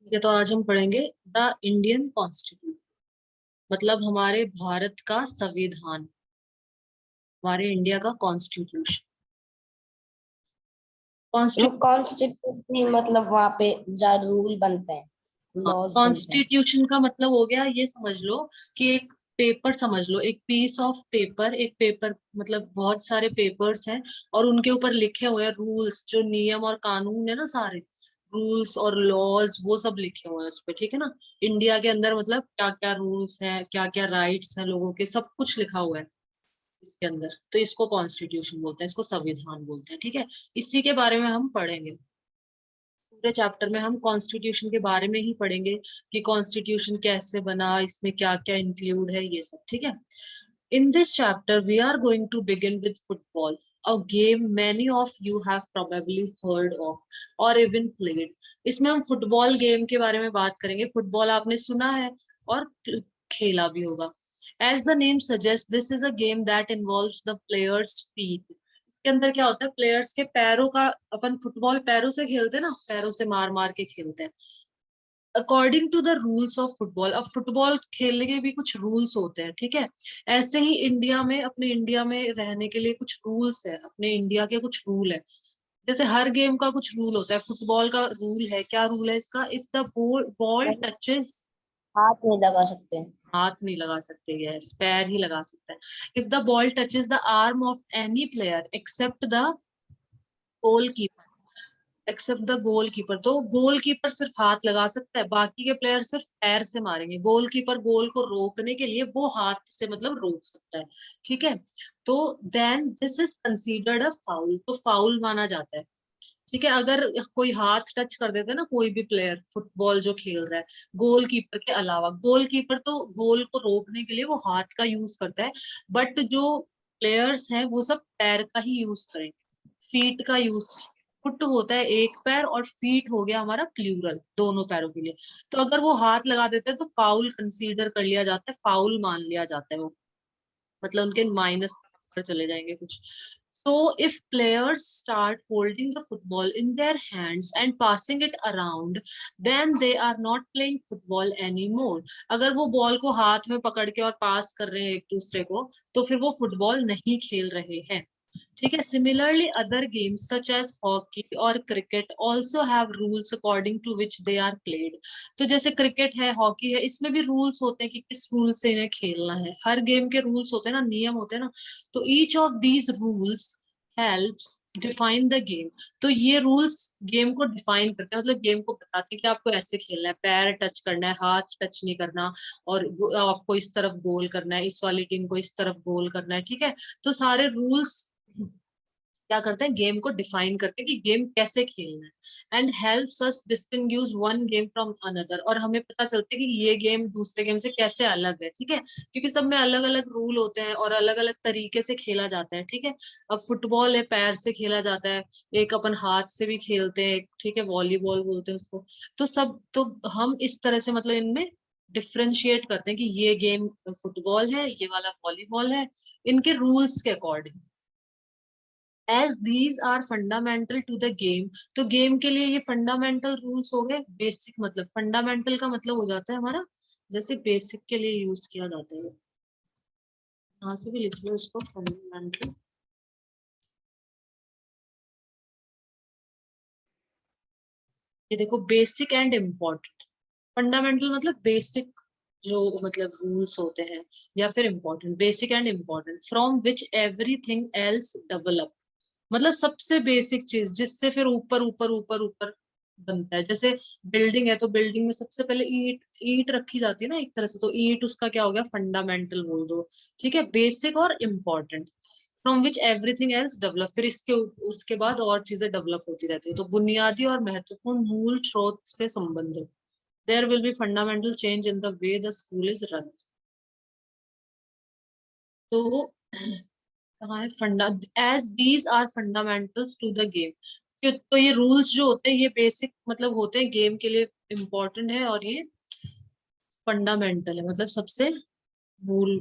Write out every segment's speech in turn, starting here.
ठीक है, तो आज हम पढ़ेंगे द इंडियन कॉन्स्टिट्यूशन। मतलब हमारे भारत का संविधान, हमारे इंडिया का कॉन्स्टिट्यूशन। कॉन्स्टिट्यूशन मतलब वहां पे जहाँ रूल बनते हैं, लॉज बनते हैं। कॉन्स्टिट्यूशन का मतलब हो गया, ये समझ लो कि एक पेपर, समझ लो एक पीस ऑफ पेपर। एक पेपर मतलब बहुत सारे पेपर्स हैं और उनके ऊपर लिखे हुए हैं रूल्स, जो नियम और कानून है ना, सारे रूल्स और लॉज वो सब लिखे हुए हैं उस पे। ठीक है ना। इंडिया के अंदर मतलब क्या क्या रूल्स हैं, क्या क्या राइट्स हैं लोगों के, सब कुछ लिखा हुआ है इसके अंदर। तो इसको कॉन्स्टिट्यूशन बोलते हैं, इसको संविधान बोलते हैं। ठीक है। इसी के बारे में हम पढ़ेंगे। पूरे चैप्टर में हम कॉन्स्टिट्यूशन के बारे में ही पढ़ेंगे कि कॉन्स्टिट्यूशन कैसे बना, इसमें क्या क्या इंक्लूड है, ये सब। ठीक है। In this chapter we are going to begin with football, a game many of you have probably heard of or even played। इसमें हम फुटबॉल गेम के बारे में बात करेंगे। फुटबॉल आपने सुना है और खेला भी होगा। As the name suggests, this is a game that involves the player's feet। के अंदर क्या होता है, प्लेयर्स के पैरों का। अपन फुटबॉल पैरों से खेलते हैं ना, पैरों से मार मार के खेलते हैं। According to the rules of football, अब फुटबॉल खेलने के भी कुछ रूल्स होते हैं। ठीक है। ऐसे ही इंडिया में, अपने इंडिया में रहने के लिए कुछ रूल्स है, अपने इंडिया के कुछ रूल है। जैसे हर गेम का कुछ रूल होता है, फुटबॉल का रूल है, क्या रूल है इसका, इफ द बॉल नहीं, टचेस। हाथ नहीं लगा सकते। हाथ नहीं लगा सकते, यस, पैर ही लगा सकता है। If the ball touches the arm of any player except the goalkeeper, except the goalkeeper, तो गोलकीपर सिर्फ हाथ लगा सकता है, बाकी के प्लेयर सिर्फ पैर से मारेंगे। गोलकीपर गोल को रोकने के लिए वो हाथ से मतलब रोक सकता है। ठीक है। तो then this is considered a foul, तो फाउल माना जाता है। ठीक है। अगर कोई हाथ टच कर देता है ना, कोई भी प्लेयर फुटबॉल जो खेल रहा है, गोलकीपर के अलावा, गोलकीपर तो गोल को रोकने के लिए वो हाथ का यूज करता है, बट जो प्लेयर्स हैं वो सब पैर का ही यूज करेंगे, फीट का यूज। फुट होता है एक पैर और फीट हो गया हमारा प्लूरल, दोनों पैरों के लिए। तो अगर वो हाथ लगा देते हैं तो फाउल कंसीडर कर लिया जाता है, फाउल मान लिया जाता है वो। मतलब उनके माइनस पर चले जाएंगे कुछ। So if players start holding the football in their hands and passing it around, then they are not playing football any more. अगर वो बॉल को हाथ में पकड़ के और पास कर रहे हैं एक दूसरे को, तो फिर वो फुटबॉल नहीं खेल रहे हैं। ठीक है। Similarly other games such as hockey और cricket also have rules according to which they are played. तो जैसे क्रिकेट है, हॉकी है, इसमें भी रूल्स होते हैं कि किस रूल से इन्हें खेलना है। हर गेम के रूल्स होते हैं ना, नियम होते हैं ना। तो each of these rules helps define the game. तो ये रूल्स गेम को डिफाइन करते हैं, मतलब गेम को बताते हैं कि आपको ऐसे खेलना है, पैर टच करना है, हाथ टच नहीं करना, और आपको इस तरफ गोल करना है, इस वाली टीम को इस तरफ गोल करना है। ठीक है। तो सारे रूल्स क्या करते हैं, गेम को डिफाइन करते हैं कि गेम कैसे खेलना है, and helps us distinguish one game from another. और हमें पता चलता है कि ये गेम दूसरे गेम से कैसे अलग है। ठीक है। क्योंकि सब में अलग अलग रूल होते हैं और अलग अलग तरीके से खेला जाता है। ठीक है। अब फुटबॉल है, पैर से खेला जाता है, एक अपन हाथ से भी खेलते हैं। ठीक है, वॉलीबॉल बोलते हैं उसको। तो सब, तो हम इस तरह से मतलब इनमें डिफ्रेंशिएट करते हैं कि ये गेम फुटबॉल है, ये वाला वॉलीबॉल है, इनके रूल्स के according. As these are fundamental to the game, तो गेम के लिए ये फंडामेंटल रूल्स हो गए। बेसिक मतलब, फंडामेंटल का मतलब हो जाता है हमारा, जैसे बेसिक के लिए यूज किया जाता है। यहाँ से भी लिख लो इसको, फंडामेंटल। ये देखो, बेसिक एंड इम्पोर्टेंट। फंडामेंटल मतलब बेसिक, जो मतलब रूल्स होते हैं, या फिर important. Basic and important, from which everything else develop. मतलब सबसे बेसिक चीज जिससे फिर ऊपर ऊपर ऊपर ऊपर बनता है। जैसे बिल्डिंग है, तो बिल्डिंग में सबसे पहले ईंट ईंट रखी जाती है ना एक तरह से, तो ईंट उसका क्या हो गया, फंडामेंटल बोल दो। ठीक है। बेसिक और important, from which everything else develop, फिर इसके उसके बाद और चीजें डेवलप होती रहती है। तो बुनियादी और महत्वपूर्ण मूल स्रोत से संबंधित, there will be fundamental change in the way the school is run. तो कहाँ है फंडा, as these are fundamentals to the game. तो ये रूल्स जो होते हैं ये बेसिक मतलब होते हैं, गेम के लिए इम्पोर्टेंट है, और ये फंडामेंटल है, मतलब सबसे मूल।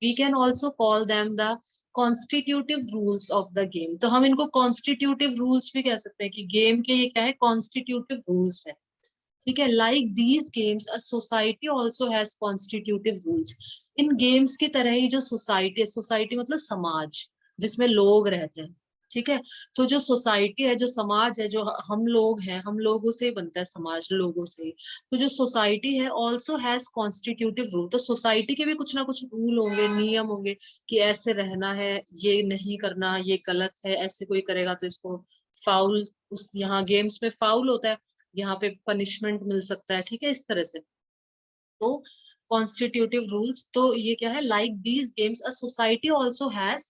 We can also call them the constitutive rules of the game. तो हम इनको कॉन्स्टिट्यूटिव रूल्स भी कह सकते हैं कि गेम के ये क्या है, कॉन्स्टिट्यूटिव रूल्स है। ठीक है, like these games a society also has constitutive rules. In games की तरह ही जो सोसाइटी है, सोसाइटी मतलब समाज जिसमें लोग रहते हैं, ठीक है, तो जो सोसाइटी है, जो समाज है, जो हम लोग हैं, हम लोगों से ही बनता है समाज, लोगों से ही। तो जो सोसाइटी है ऑल्सो हैज कॉन्स्टिट्यूटिव रूल, तो सोसाइटी के भी कुछ ना कुछ रूल होंगे, नियम होंगे कि ऐसे रहना है, ये नहीं करना, ये गलत है, ऐसे कोई करेगा तो इसको फाउल, उस यहाँ गेम्स में फाउल होता है, यहाँ पे पनिशमेंट मिल सकता है, ठीक है, इस तरह से। तो कॉन्स्टिट्यूटिव रूल्स, तो ये क्या है, like these games a society also has,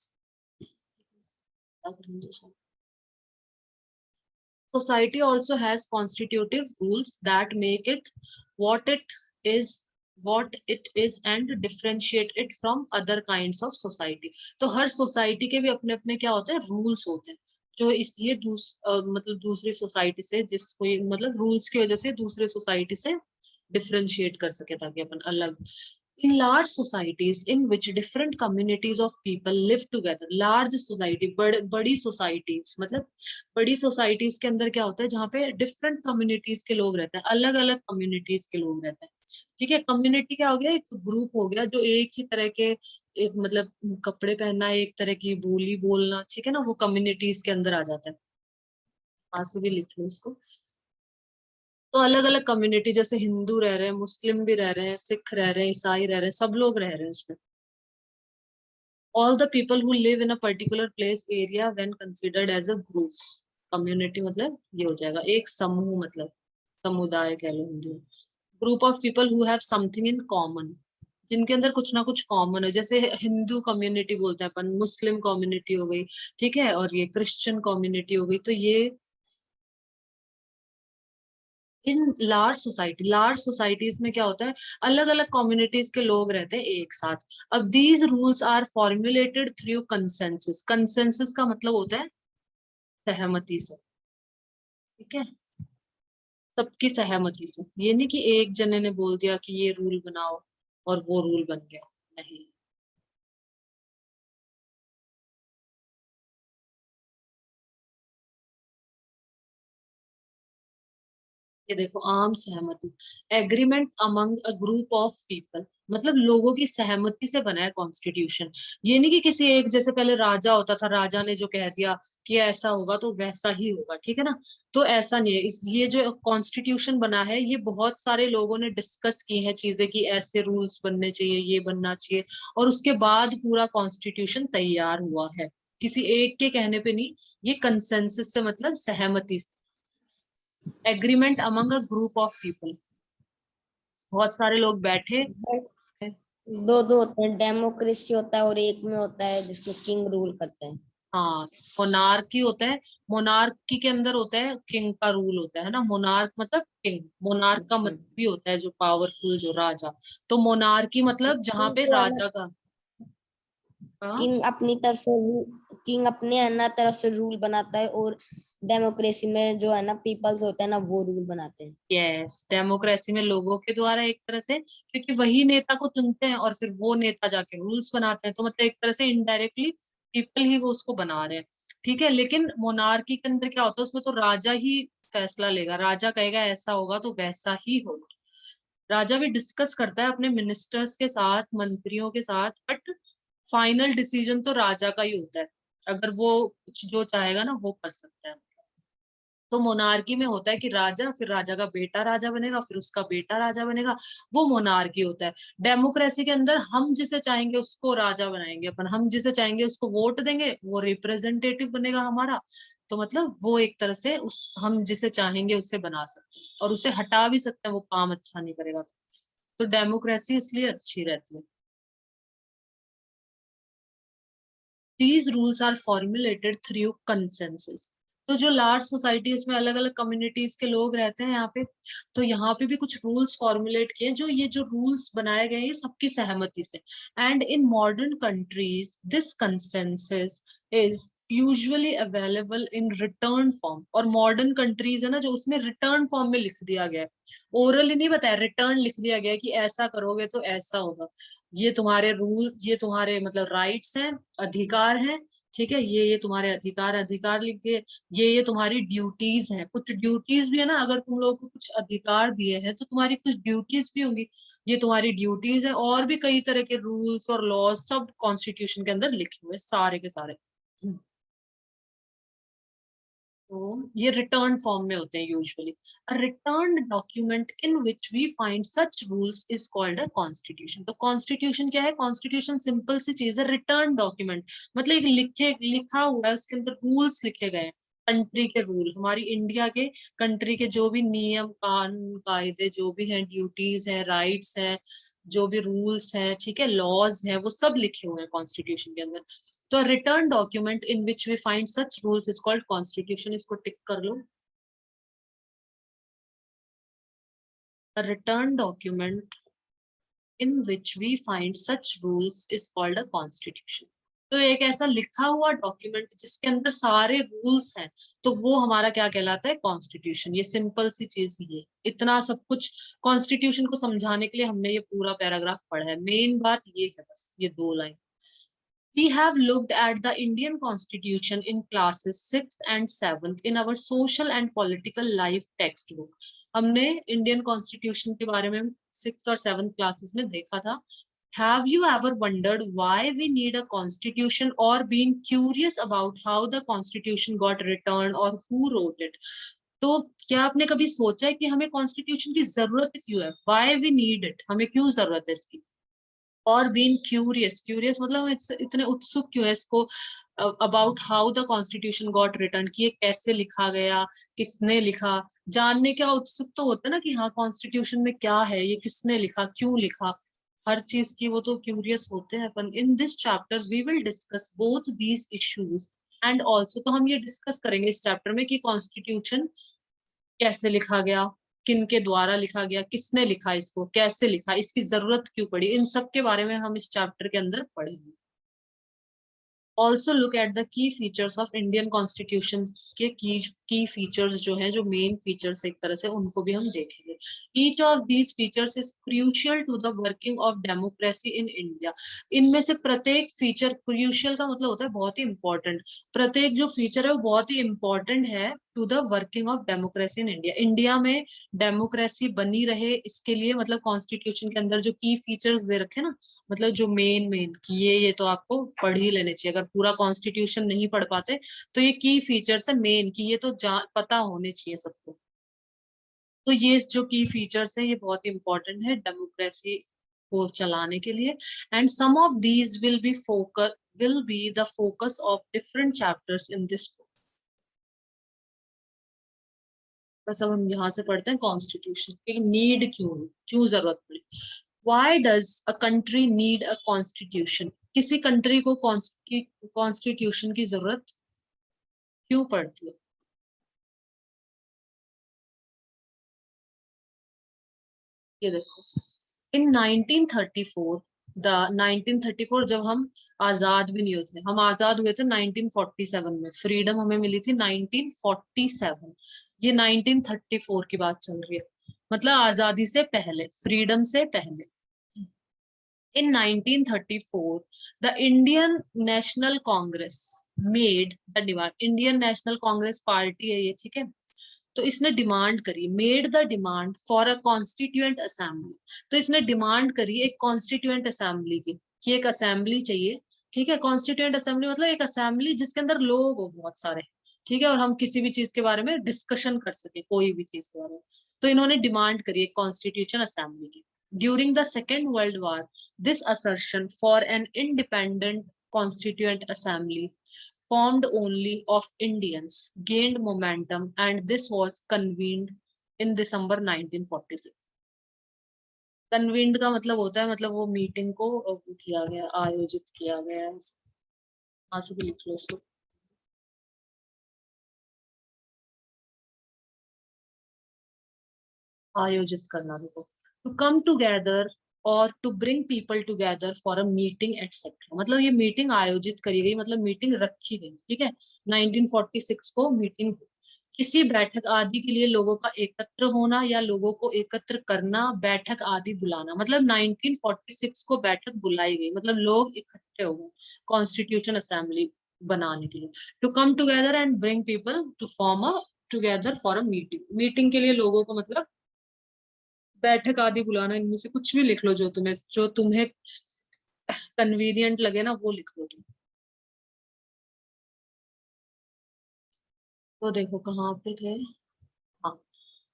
society also has constitutive rules that make it what it is what it is and differentiate it from other kinds of society। तो हर society के भी अपने अपने क्या होते हैं, रूल्स होते हैं, जो इस ये मतलब दूसरी सोसाइटी से, जिसको मतलब रूल्स की वजह से दूसरे सोसाइटी से डिफरेंशिएट कर सके, ताकि अपन अलग। in large societies in which different communities of people live together, large society, बड़ी societies मतलब बड़ी societies के अंदर क्या होता है, जहाँ पे different communities के लोग रहते हैं, अलग अलग communities के लोग रहते हैं, ठीक है। कम्युनिटी क्या हो गया, एक ग्रुप हो गया जो एक ही तरह के, एक मतलब कपड़े पहनना, एक तरह की बोली बोलना, ठीक है ना, वो कम्युनिटीज के अंदर आ जाता है। आंसू भी लिख लो इसको। तो अलग अलग कम्युनिटी, जैसे हिंदू रह रहे हैं, मुस्लिम भी रह रहे हैं, सिख रह रहे हैं, ईसाई रह रहे हैं, सब लोग रह रहे हैं उसमें। All the people who live in a particular place area when considered as a group. Community मतलब ये हो जाएगा एक समूह, मतलब समुदाय कह लो हिंदी में। Group of people who have something in common, जिनके अंदर कुछ ना कुछ कॉमन है, जैसे हिंदू कम्युनिटी बोलते हैं अपन, मुस्लिम कम्युनिटी हो गई, ठीक है, और ये क्रिश्चियन कम्युनिटी हो गई। तो ये इन लार्ज सोसाइटीज में क्या होता है, अलग अलग कम्युनिटीज के लोग रहते हैं एक साथ। अब these rules are formulated through consensus, consensus का मतलब होता है सहमति से, ठीक है, सबकी सहमति से। ये नहीं कि एक जने ने बोल दिया कि ये रूल बनाओ और वो रूल बन गया, नहीं। ये देखो, आम सहमति, agreement among a group of people, मतलब लोगों की सहमति से बना है कॉन्स्टिट्यूशन। ये नहीं कि किसी एक, जैसे पहले राजा होता था, राजा ने जो कह दिया कि ऐसा होगा तो वैसा ही होगा, ठीक है ना, तो ऐसा नहीं है। ये जो कॉन्स्टिट्यूशन बना है, ये बहुत सारे लोगों ने डिस्कस की हैं चीजें कि ऐसे रूल्स बनने चाहिए, ये बनना चाहिए, और उसके बाद पूरा कॉन्स्टिट्यूशन तैयार हुआ है, किसी एक के कहने पे नहीं। ये कंसेंसस से मतलब सहमति, agreement among a group of people, बहुत सारे लोग बैठे। दो दो होते हैं, डेमोक्रेसी होता है और एक में होता है जिसमें किंग रूल करते हैं। हाँ, मोनार्की होता है, मोनार्की के अंदर होता है किंग का रूल होता है ना, मोनार्क मतलब किंग, मोनार्क का मतलब भी होता है जो पावरफुल, जो राजा। तो मोनार्की मतलब जहाँ पे तो है ना, राजा का, हाँ, किंग अपनी तरफ से किंग अपने है ना तरफ से रूल बनाता है, और डेमोक्रेसी में जो है ना पीपल्स होते हैं ना वो रूल बनाते हैं। यस, डेमोक्रेसी में लोगों के द्वारा एक तरह से, क्योंकि वही नेता को चुनते हैं और फिर वो नेता जाके रूल्स बनाते हैं, तो मतलब एक तरह से इनडायरेक्टली पीपल ही वो उसको बना रहे हैं, ठीक है। लेकिन मोनार्की के अंदर क्या होता है, उसमें तो राजा ही फैसला लेगा, राजा कहेगा ऐसा होगा तो वैसा ही होगा। राजा भी डिस्कस करता है अपने मिनिस्टर्स के साथ, मंत्रियों के साथ, बट फाइनल डिसीजन तो राजा का ही होता है। अगर वो कुछ जो चाहेगा ना वो कर सकता है। तो मोनार्की में होता है कि राजा, फिर राजा का बेटा राजा बनेगा, फिर उसका बेटा राजा बनेगा, वो मोनार्की होता है। डेमोक्रेसी के अंदर हम जिसे चाहेंगे उसको राजा बनाएंगे अपन, हम जिसे चाहेंगे उसको वोट देंगे, वो रिप्रेजेंटेटिव बनेगा हमारा। तो मतलब वो एक तरह से उस, हम जिसे चाहेंगे उससे बना सकते हैं, और उसे हटा भी सकते हैं वो काम अच्छा नहीं करेगा। तो डेमोक्रेसी इसलिए अच्छी रहती है। These rules are formulated through consensus. तो जो लार्ज सोसाइटीज में अलग अलग कम्युनिटीज के लोग रहते हैं यहाँ पे, तो यहाँ पे भी कुछ रूल्स फॉर्मुलेट किए, जो ये जो रूल्स बनाए गए ये सबकी सहमति से। And in modern countries this consensus is usually available in return form, और मॉडर्न कंट्रीज है ना जो, उसमें रिटर्न फॉर्म में लिख दिया गया है, ओरली नहीं बताया, रिटर्न लिख दिया गया है कि ऐसा करोगे तो ऐसा होगा, ये तुम्हारे रूल, ये तुम्हारे मतलब राइट्स हैं, अधिकार हैं, ठीक है, ये तुम्हारे अधिकार, अधिकार लिख दिए, ये तुम्हारी ड्यूटीज है, कुछ ड्यूटीज भी है ना, अगर तुम लोगों को कुछ अधिकार दिए हैं तो तुम्हारी कुछ ड्यूटीज भी होंगी, ये तुम्हारी ड्यूटीज है। और भी कई तरह के रूल्स और लॉज सब कॉन्स्टिट्यूशन के अंदर लिखे हुए सारे के सारे। तो ये रिटर्न फॉर्म में होते हैं usually. A written document in which we find such rules is called a constitution. तो कॉन्स्टिट्यूशन क्या है? कॉन्स्टिट्यूशन सिंपल सी चीज है, रिटर्न डॉक्यूमेंट, मतलब एक लिखा हुआ है, उसके अंदर रूल्स लिखे गए हैं, कंट्री के रूल, हमारी इंडिया के कंट्री के जो भी नियम कानून कायदे जो भी हैं, ड्यूटीज है, राइट्स है, जो भी रूल्स है, ठीक है, लॉज है, वो सब लिखे हुए हैं कॉन्स्टिट्यूशन के अंदर। तो written document in which we find such rules is called constitution, इसको टिक कर लो। Written document in which we find such rules is called a constitution. तो एक ऐसा लिखा हुआ डॉक्यूमेंट जिसके अंदर सारे रूल्स हैं, तो वो हमारा क्या कहलाता है? कॉन्स्टिट्यूशन। ये सिंपल सी चीज, ये इतना सब कुछ कॉन्स्टिट्यूशन को समझाने के लिए हमने ये पूरा पैराग्राफ पढ़ा है। मेन बात ये है, बस ये 2 line. We have looked at the Indian Constitution in classes 6th and 7th in our social and political life textbook. हमने इंडियन कॉन्स्टिट्यूशन के बारे में 6th और 7th क्लासेस में देखा था। Have you ever wondered why we need a constitution or been curious about how the constitution got written or who wrote it? तो क्या आपने कभी सोचा है कि हमें कॉन्स्टिट्यूशन की जरूरत क्यों है? Why we need it? हमें क्यों जरूरत है इसकी? और बीइंग क्यूरियस, क्यूरियस मतलब हम इतने उत्सुक क्यों है इसको, about how the constitution got return, कि ये कैसे लिखा गया, किसने लिखा, जानने का उत्सुक तो होता है ना कि हाँ कॉन्स्टिट्यूशन में क्या है, ये किसने लिखा, क्यों लिखा, हर चीज की वो तो क्यूरियस होते हैं अपन। In this chapter we will discuss both these issues and also, तो हम ये डिस्कस करेंगे इस चैप्टर में कि कॉन्स्टिट्यूशन कैसे लिखा गया, किन के द्वारा लिखा गया, किसने लिखा, इसको कैसे लिखा, इसकी जरूरत क्यों पड़ी, इन सब के बारे में हम इस चैप्टर के अंदर पढ़ेंगे। Also look at the key features of Indian constitution के की फीचर्स जो हैं, जो मेन फीचर्स एक तरह से, उनको भी हम देखेंगे। Each of these features is crucial to the working of democracy in India. इनमें से प्रत्येक फीचर, क्रूशियल का मतलब होता है बहुत ही इंपॉर्टेंट, प्रत्येक जो फीचर है वो बहुत ही इंपॉर्टेंट है to the working of democracy in India. India में डेमोक्रेसी बनी रहे इसके लिए, मतलब कॉन्स्टिट्यूशन के अंदर जो की फीचर्स दे रखे ना, मतलब जो मेन मेन, ये तो आपको पढ़ ही लेने चाहिए। अगर पूरा कॉन्स्टिट्यूशन नहीं पढ़ पाते तो ये की फीचर्स है मेन की, ये तो पता होने चाहिए सबको। तो ये जो की फीचर्स है ये बहुत इंपॉर्टेंट है डेमोक्रेसी को चलाने के लिए। And some of these will be the focus of different chapters in this book. बस अब हम यहाँ से पढ़ते हैं कॉन्स्टिट्यूशन की नीड क्यों है, क्यों जरूरत पड़ी। Why does a country need a constitution? किसी कंट्री को कॉन्स्टिट्यूशन की जरूरत क्यों पड़ती है? ये देखो, इन 1934, द 1934 जब हम आजाद भी नहीं होते, हम आजाद हुए थे 1947 में, फ्रीडम हमें मिली थी 1947, ये 1934 की बात चल रही है, मतलब आजादी से पहले, फ्रीडम से पहले। In 1934, the Indian National Congress made the demand. Indian National Congress party है ये, ठीक है, तो इसने डिमांड करी, made the demand for a constituent assembly. तो इसने डिमांड करी एक कॉन्स्टिट्यूएंट असेंबली की, कि एक असेंबली चाहिए, ठीक है, कॉन्स्टिट्यूएंट असेंबली मतलब एक असेंबली जिसके अंदर लोग हो बहुत सारे, ठीक है, और हम किसी भी चीज के बारे में डिस्कशन कर सके, कोई भी चीज के बारे में। तो इन्होंने डिमांड करी एक कॉन्स्टिट्यूशन असेंबली की। During the second world war, this assertion for an independent constituent assembly formed only of Indians gained momentum, and this was convened in December 1946। Convened का मतलब होता है, मतलब वो मीटिंग को किया गया, आयोजित किया गया है। यहाँ से भी लिख लो इसको। आयोजित करना, देखो, टू कम टूगेदर और to bring people together for a meeting etcetera, मतलब ये मीटिंग आयोजित करी गई, मतलब मीटिंग रखी गई, ठीक है, 1946 को मीटिंग, किसी बैठक आदि के लिए लोगों का एकत्र होना या लोगों को एकत्र करना, बैठक आदि बुलाना, मतलब 1946 को बैठक बुलाई गई, मतलब लोग इकट्ठे हो गए, कॉन्स्टिट्यूशन असेंबली बनाने के लिए, to come together and bring people to form a together for a meeting, meeting के लिए लोगों को मतलब बैठक आदि बुलाना, इनमें से कुछ भी लिख लो जो तुम्हें कन्वीनियंट लगे ना, वो लिख लो तुम। तो देखो कहाँ पे थे, हाँ,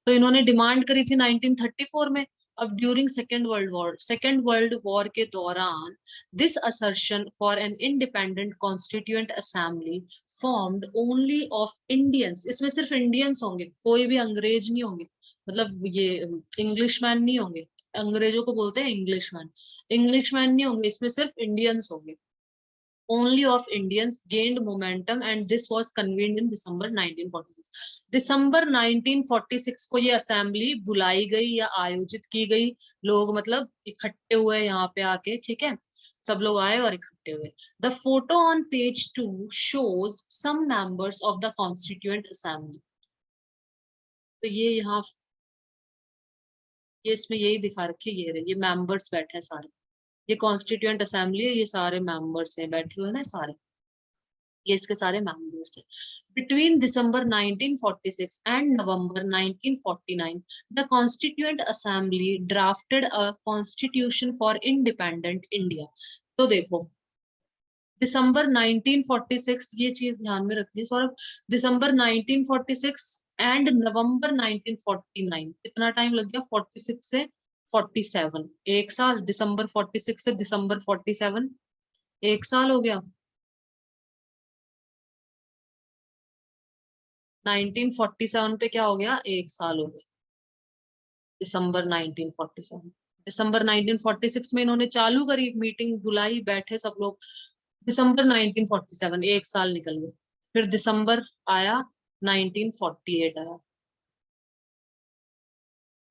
तो इन्होंने डिमांड करी थी 1934 में। अब ड्यूरिंग सेकेंड वर्ल्ड वॉर के दौरान this assertion for an independent constituent assembly formed only of Indians, इसमें सिर्फ इंडियंस होंगे, कोई भी अंग्रेज नहीं होंगे, मतलब ये इंग्लिशमैन नहीं होंगे, अंग्रेजों को बोलते हैं इंग्लिशमैन, इंग्लिशमैन नहीं होंगे, इसमें सिर्फ इंडियंस होंगे, only of Indians gained momentum and this was convened in December 1946. दिसंबर 1946 को ये असेंबली बुलाई गई या आयोजित की गई, लोग मतलब इकट्ठे हुए यहाँ पे आके, ठीक है, सब लोग आए और इकट्ठे हुए। The photo on page 2 shows some members of the constituent assembly, तो ये यहाँ, ये इसमें यही दिखा रखे, ये रहे, ये मेंबर्स बैठे हैं सारे, ये कॉन्स्टिट्यूएंट असेंबली है, ये सारे मेंबर्स हैं बैठे हुए ना सारे, ये इसके सारे मेंबर्स हैं। Between December 1946 and November 1949 the constituent assembly drafted a constitution for independent India. तो देखो दिसंबर 1946, ये चीज ध्यान में रखनी है सौरभ, दिसंबर 1946 एंड नवंबर 1949, कितना टाइम लग गया, 46 से 47, एक साल, दिसंबर 46 से दिसंबर 47, एक साल हो गया। 1947 पे क्या हो गया, एक साल हो गया, दिसंबर 1947। दिसंबर 1946 में इन्होंने चालू करी, मीटिंग बुलाई, बैठे सब लोग, दिसंबर 1947, एक साल निकल गए, फिर दिसंबर आया, 1948 आया,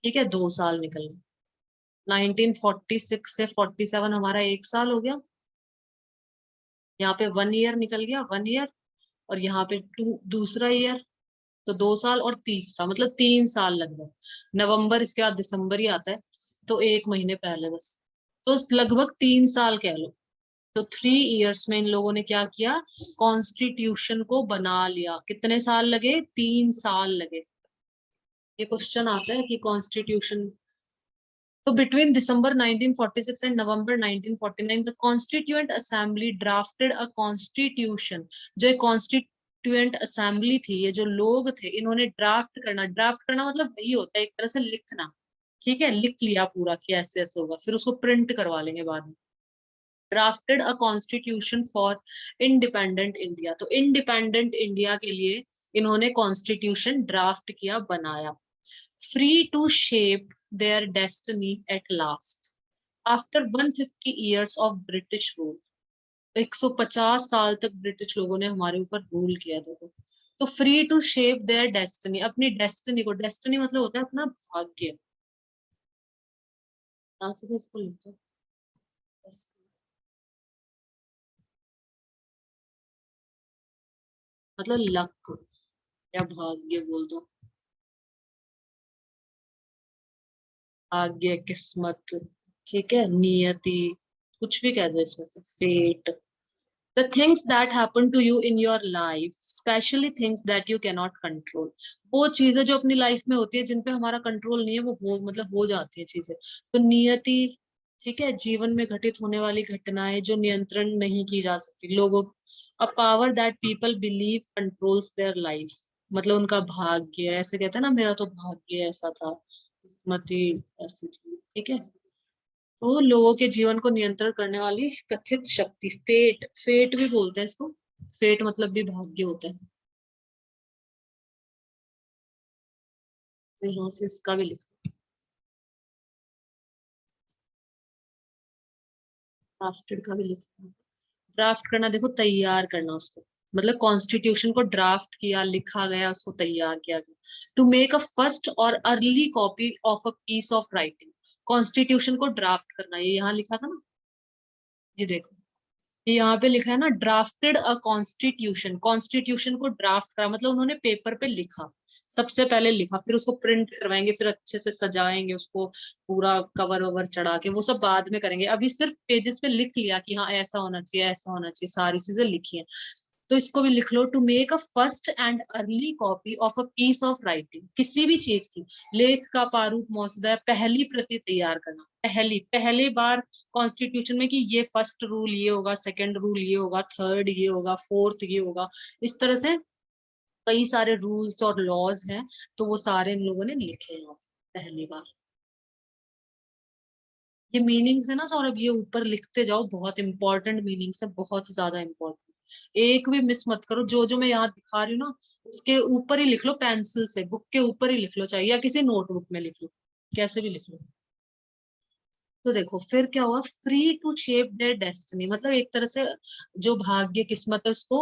ठीक है, 2 साल निकल गए, 1946 से 47 हमारा एक साल हो गया, यहाँ पे 1 ईयर निकल गया, 1 ईयर, और यहाँ पे दूसरा ईयर, तो 2 साल और तीसरा, मतलब 3 साल लग गए, नवंबर इसके बाद दिसंबर ही आता है, तो 1 महीने पहले बस, तो लगभग 3 साल कह लो। तो 3 इयर्स में इन लोगों ने क्या किया, कॉन्स्टिट्यूशन को बना लिया। कितने साल लगे, 3 साल लगे। ये क्वेश्चन आता है कि कॉन्स्टिट्यूशन, तो between December 1946 and November 1949 the constituent assembly drafted a constitution, जो कॉन्स्टिट्यूएंट असेंबली थी, ये जो लोग थे, इन्होंने ड्राफ्ट करना मतलब वही होता है एक तरह से लिखना, ठीक है, लिख लिया पूरा कि ऐसे ऐसे होगा, फिर उसको प्रिंट करवा लेंगे बाद में। Drafted a constitution for independent India, तो इंडिपेंडेंट इंडिया के लिए इन्होंने कॉन्स्टिट्यूशन ड्राफ्ट किया, बनाया। Free to shape their destiny at last after 150 years of British rule, 150 साल तक ब्रिटिश लोगों ने हमारे ऊपर रूल किया था। तो free to shape their destiny, अपनी डेस्टिनी को, डेस्टिनी मतलब होता है अपना भाग्य, यहाँ से भी इसको लिखो, मतलब लक या भाग्य बोल दो, भाग्य, किस्मत, ठीक है, नियति, कुछ भी कह दो इसमें से, fate, the things that happen to you in your life, specially things that you can not control, वो चीजें जो अपनी लाइफ में होती है जिन पे हमारा कंट्रोल नहीं है, वो मतलब हो जाती है चीजें, तो नियति, ठीक है, जीवन में घटित होने वाली घटनाएं जो नियंत्रण नहीं की जा सकती, लोगों, a power that people believe controls their life, मतलब उनका भाग्य, ऐसे कहते हैं ना, मेरा तो भाग्य ऐसा था, किस्मती ऐसी थी, ठीक है, तो लोगों के जीवन को नियंत्रण करने वाली कथित शक्ति, फेट, फेट भी बोलते हैं इसको, फेट मतलब भी भाग्य होता है, तो यहाँ से इसका भी लिखो, ड्राफ्टेड का भी लिखो, ड्राफ्ट करना देखो, तैयार करना उसको, मतलब कॉन्स्टिट्यूशन को ड्राफ्ट किया, लिखा गया, उसको तैयार किया गया। टू मेक अ फर्स्ट और early copy of a piece of writing, constitution को ड्राफ्ट करना, ये यहाँ लिखा था ना, ये देखो, ये यहाँ पे लिखा है ना, ड्राफ्टेड अ कॉन्स्टिट्यूशन, कॉन्स्टिट्यूशन को ड्राफ्ट करा मतलब उन्होंने पेपर पे लिखा, सबसे पहले लिखा, फिर उसको प्रिंट करवाएंगे, फिर अच्छे से सजाएंगे उसको, पूरा कवर ववर चढ़ा के, वो सब बाद में करेंगे, अभी सिर्फ पेजेस पे लिख लिया कि हाँ ऐसा होना चाहिए, ऐसा होना चाहिए, सारी चीजें लिखी है। तो इसको भी लिख लो, to make a first and early copy of a piece of writing, किसी भी चीज की लेख का प्रारूप मौजूदा पहली प्रति तैयार करना, पहले बार कॉन्स्टिट्यूशन में कि ये फर्स्ट रूल ये होगा, सेकंड रूल ये होगा, थर्ड ये होगा, फोर्थ ये होगा, इस तरह से कई सारे रूल्स और लॉज हैं, तो वो सारे इन लोगों ने लिखे हैं पहली बार। ये मीनिंग्स है ना सौरभ, ये ऊपर लिखते जाओ, बहुत इंपॉर्टेंट मीनिंग्स है, बहुत ज्यादा इंपॉर्टेंट, एक भी मिस मत करो। जो जो मैं यहाँ दिखा रही हूँ ना, उसके ऊपर ही लिख लो, पेंसिल से बुक के ऊपर ही लिख लो, चाहिए या किसी नोटबुक में लिख लो, कैसे भी लिख लो। तो देखो फिर क्या हुआ, free to shape their destiny, मतलब एक तरह से जो भाग्य किस्मत है उसको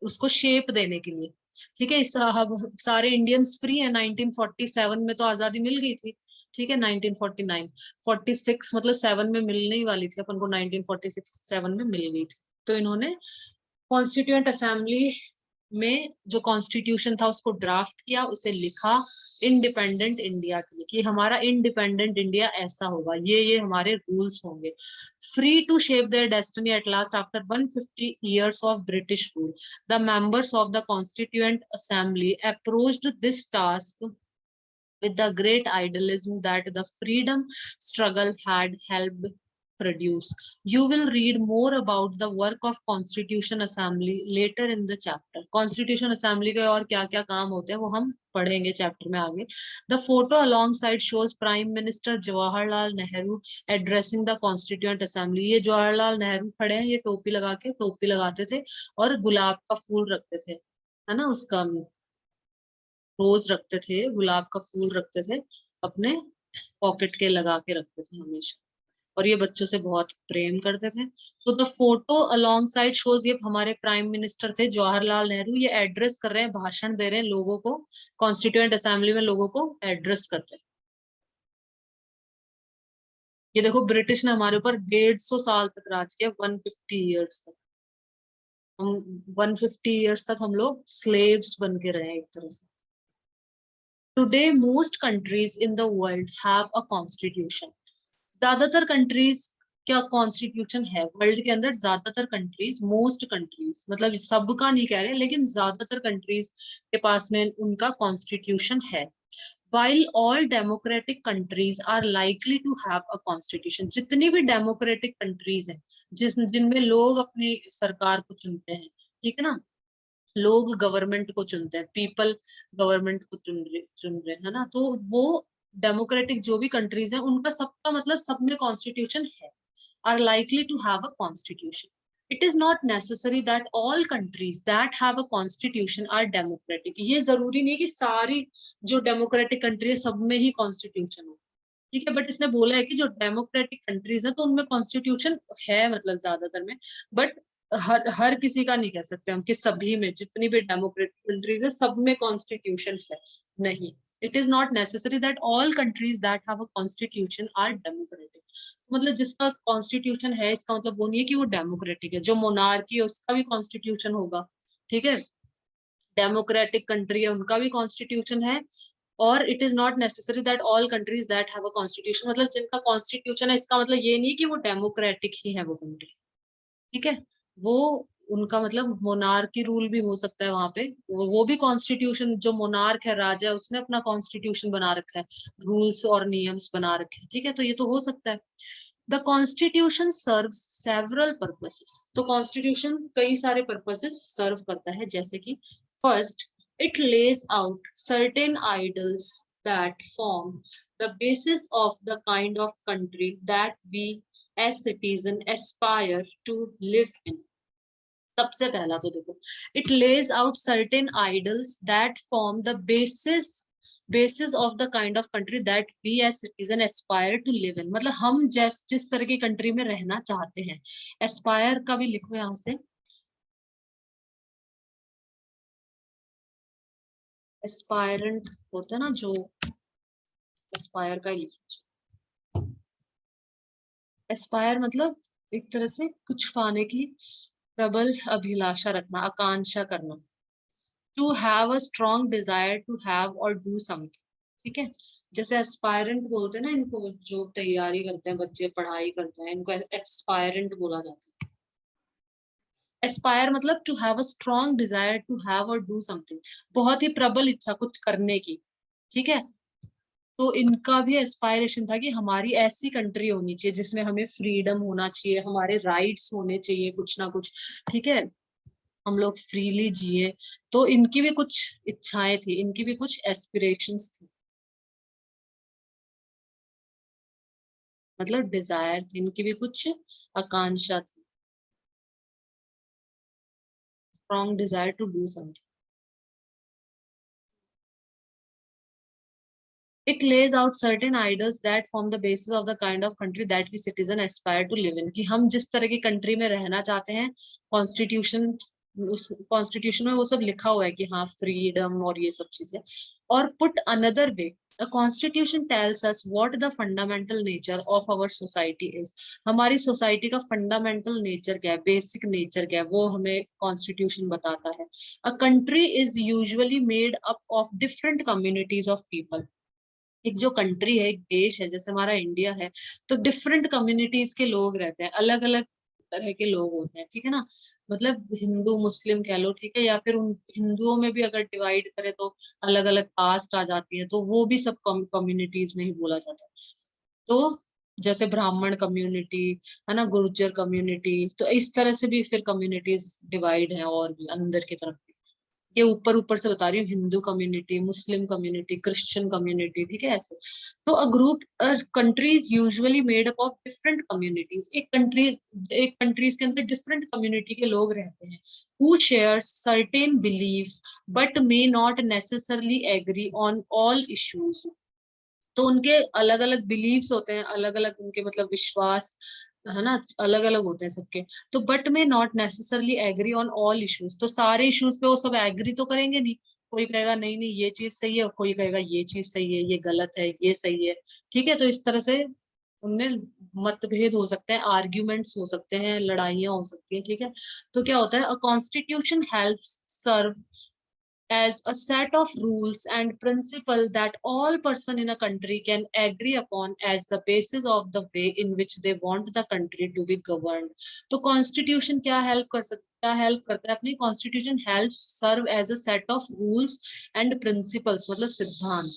उसको शेप देने के लिए, ठीक है। इस सारे इंडियंस फ्री है, 1947 में तो आजादी मिल गई थी, ठीक है। 1949 46 मतलब 7 में मिलने ही वाली थी अपन को, 1946 7 में मिल गई थी। तो इन्होंने कॉन्स्टिट्यूएंट असेंबली में जो कॉन्स्टिट्यूशन था उसको ड्राफ्ट किया, उसे लिखा इंडिपेंडेंट इंडिया के लिए, कि हमारा इंडिपेंडेंट इंडिया ऐसा होगा, ये हमारे रूल्स होंगे। Free to shape their destiny at last after 150 years of British rule, the members of the Constituent Assembly approached this task with the great idealism that the freedom struggle had helped produce. You will read more about the work of Constitution Assembly later in the chapter. Constitution Assembly के और क्या क्या काम होते हैं वो हम पढ़ेंगे चैप्टर में आगे। The photo alongside shows Prime Minister Jawaharlal Nehru addressing the Constituent Assembly. ये जवाहरलाल नेहरू खड़े हैं, ये टोपी लगा के, टोपी लगाते थे और गुलाब का फूल रखते थे, है ना, उसका रोज रखते थे, गुलाब का फूल रखते थे, अपने पॉकेट के लगा के रखते थे हमेशा, और ये बच्चों से बहुत प्रेम करते थे। तो the photo along side shows, ये हमारे प्राइम मिनिस्टर थे जवाहरलाल नेहरू, ये एड्रेस कर रहे हैं, भाषण दे रहे हैं लोगों को, कॉन्स्टिट्यूएंट असेंबली में लोगों को एड्रेस कर रहे हैं। ये देखो ब्रिटिश ने हमारे ऊपर 150 साल तक राज किया, 150 ईयर्स तक हम, 150 ईयर्स तक हम लोग स्लेव्स बन के रहे एक तरह से। Today most countries in the world have a constitution, ज्यादातर कंट्रीज क्या कॉन्स्टिट्यूशन है वर्ल्ड के अंदर, ज्यादातर कंट्रीज, मोस्ट कंट्रीज मतलब सबका नहीं कह रहे, लेकिन ज्यादातर कंट्रीज के पास में उनका कॉन्स्टिट्यूशन है। While all democratic countries are likely to have a constitution, जितनी भी डेमोक्रेटिक कंट्रीज हैं जिनमें लोग अपनी सरकार को चुनते हैं, ठीक है ना, लोग गवर्नमेंट को चुनते हैं, पीपल गवर्नमेंट को चुन रहे हैं ना, तो वो डेमोक्रेटिक जो भी कंट्रीज हैं उनका सबका मतलब सब में कॉन्स्टिट्यूशन है, are likely to have a constitution. It is not necessary that all countries that have a constitution are democratic, ये जरूरी नहीं कि सारी जो डेमोक्रेटिक कंट्री है सब में ही कॉन्स्टिट्यूशन हो, ठीक है। बट इसने बोला है कि जो डेमोक्रेटिक कंट्रीज है तो उनमें कॉन्स्टिट्यूशन है, मतलब ज्यादातर में, बट हर किसी का नहीं कह सकते हम कि सभी में, जितनी भी डेमोक्रेटिक कंट्रीज है सब में कॉन्स्टिट्यूशन है, नहीं। It is not necessary that all countries that have a constitution are democratic, मतलब जिसका कॉन्स्टिट्यूशन है इसका मतलब वो नहीं है कि वो डेमोक्रेटिक है, जो मोनार्की है उसका भी कॉन्स्टिट्यूशन होगा, ठीक है, डेमोक्रेटिक कंट्री है उनका भी कॉन्स्टिट्यूशन है। और it is not necessary that all countries that have a constitution, मतलब जिनका कॉन्स्टिट्यूशन है इसका मतलब ये नहीं है कि वो डेमोक्रेटिक ही है वो कंट्री, ठीक है। वो उनका मतलब मोनार्की रूल भी हो सकता है वहां पे, वो भी कॉन्स्टिट्यूशन, जो मोनार्क है राजा है उसने अपना कॉन्स्टिट्यूशन बना रखा है, रूल्स और नियम्स बना रखे हैं, ठीक है, तो ये तो हो सकता है। The constitution serve several purposes, तो कॉन्स्टिट्यूशन कई सारे पर्पसेस सर्व करता है, जैसे कि first, it lays out certain ideals that form the basis of the kind of country that we as citizen aspire to live in। सबसे पहला तो देखो, it lays out certain ideals that form the basis of the kind of country that we as citizen aspire to live in, मतलब हम जिस तरह की country में रहना चाहते हैं, aspire का भी लिखो यहाँ से, aspirant होता है ना जो, aspire का ही लिखो, aspire मतलब एक तरह से कुछ पाने की प्रबल अभिलाषा रखना, आकांक्षा करना, to have a strong desire to have और डू समथिंग, ठीक है। जैसे एस्पायरेंट बोलते हैं ना इनको, जो तैयारी करते हैं बच्चे, पढ़ाई करते हैं, इनको एस्पायरेंट बोला जाता है। एस्पायर मतलब to have a strong desire to have और डू समथिंग, बहुत ही प्रबल इच्छा कुछ करने की, ठीक है। तो इनका भी एस्पायरेशन था कि हमारी ऐसी कंट्री होनी चाहिए जिसमें हमें फ्रीडम होना चाहिए, हमारे राइट्स होने चाहिए कुछ ना कुछ, ठीक है, हम लोग फ्रीली जिए। तो इनकी भी कुछ इच्छाएं थी, इनकी भी कुछ एस्पिरेशंस थी, मतलब डिजायर थी, इनकी भी कुछ आकांक्षा थी, strong desire to do something. It lays out certain ideals that form the basis of the kind of country that we citizen aspire to live in, कि हम जिस तरह की कंट्री में रहना चाहते हैं, कॉन्स्टिट्यूशन, उस कॉन्स्टिट्यूशन में वो सब लिखा हुआ है कि हाँ फ्रीडम और ये सब चीजें। और put another way, the constitution tells us what the fundamental nature of our society is, हमारी सोसाइटी का फंडामेंटल नेचर क्या है, बेसिक नेचर क्या है, वो हमें कॉन्स्टिट्यूशन बताता है। A country is usually made up of different communities of people, एक जो कंट्री है, एक देश है, जैसे हमारा इंडिया है, तो डिफरेंट कम्युनिटीज के लोग रहते हैं, अलग अलग तरह के लोग होते हैं, ठीक है ना। मतलब हिंदू मुस्लिम कह लो, ठीक है, या फिर उन हिंदुओं में भी अगर डिवाइड करें तो अलग अलग कास्ट आ जाती है, तो वो भी सब कम्युनिटीज में ही बोला जाता है। तो जैसे ब्राह्मण कम्युनिटी है ना, गुर्जर कम्युनिटी, तो इस तरह से भी फिर कम्युनिटीज डिवाइड है, और भी अंदर की तरफ। ये ऊपर ऊपर से बता रही हूँ, Hindu community, Muslim community, Christian community, ठीक है ऐसे। तो a group, country is usually made up of different communities, एक कंट्रीज के अंदर डिफरेंट कम्युनिटी के लोग रहते हैं, who share certain beliefs but may not necessarily agree on all issues. तो उनके अलग अलग बिलीव्स होते हैं, अलग अलग उनके मतलब विश्वास, है ना, अलग अलग होते हैं सबके। तो but may not necessarily agree on all issues, तो सारे इश्यूज पे वो सब एग्री तो करेंगे नहीं, कोई कहेगा नहीं नहीं ये चीज सही है, कोई कहेगा ये चीज सही है, ये गलत है, ये सही है, ठीक है। तो इस तरह से उनमें मतभेद हो सकते हैं, आर्ग्यूमेंट्स हो सकते हैं, लड़ाइयाँ हो सकती है, ठीक है। तो क्या होता है, a constitution helps serve as a set of rules and principle that all person in a country can agree upon as the basis of the way in which they want the country to be governed। तो constitution क्या help कर सकता, क्या help करता है अपनी, constitution help serve as a set of rules and principles, मतलब सिद्धांत,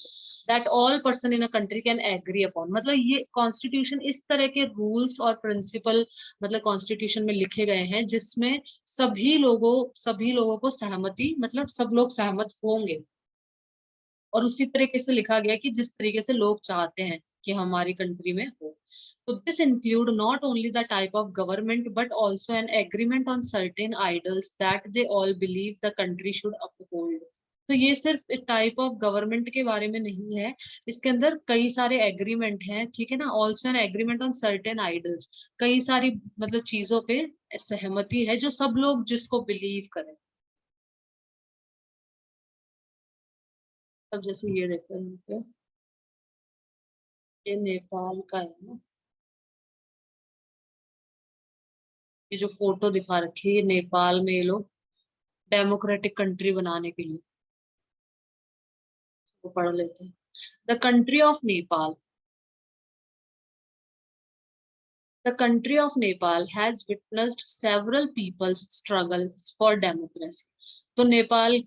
that all person in a country can agree upon, मतलब ये कॉन्स्टिट्यूशन इस तरह के रूल्स और प्रिंसिपल मतलब कॉन्स्टिट्यूशन में लिखे गए हैं जिसमें सभी लोगों को सहमति, मतलब सब लोग सहमत होंगे, और उसी तरीके से लिखा गया कि जिस तरीके से लोग चाहते हैं कि हमारी कंट्री में हो। तो this include not only the type of government but also an agreement on certain ideals that they all believe the country should uphold. तो ये सिर्फ टाइप ऑफ गवर्नमेंट के बारे में नहीं है, इसके अंदर कई सारे एग्रीमेंट हैं, ठीक है ना। Also an agreement on certain idols, कई सारी मतलब चीजों पे सहमति है जो सब लोग जिसको बिलीव करें। अब जैसे ये देखो यहाँ पे, ये नेपाल का है ना, ये जो फोटो दिखा रखी है, ये नेपाल में ये लोग डेमोक्रेटिक कंट्री बनाने के लिए, वो पढ़ लेते हैं। The country of Nepal, the country of Nepal has witnessed several peoples struggle for democracy. तो नेपाल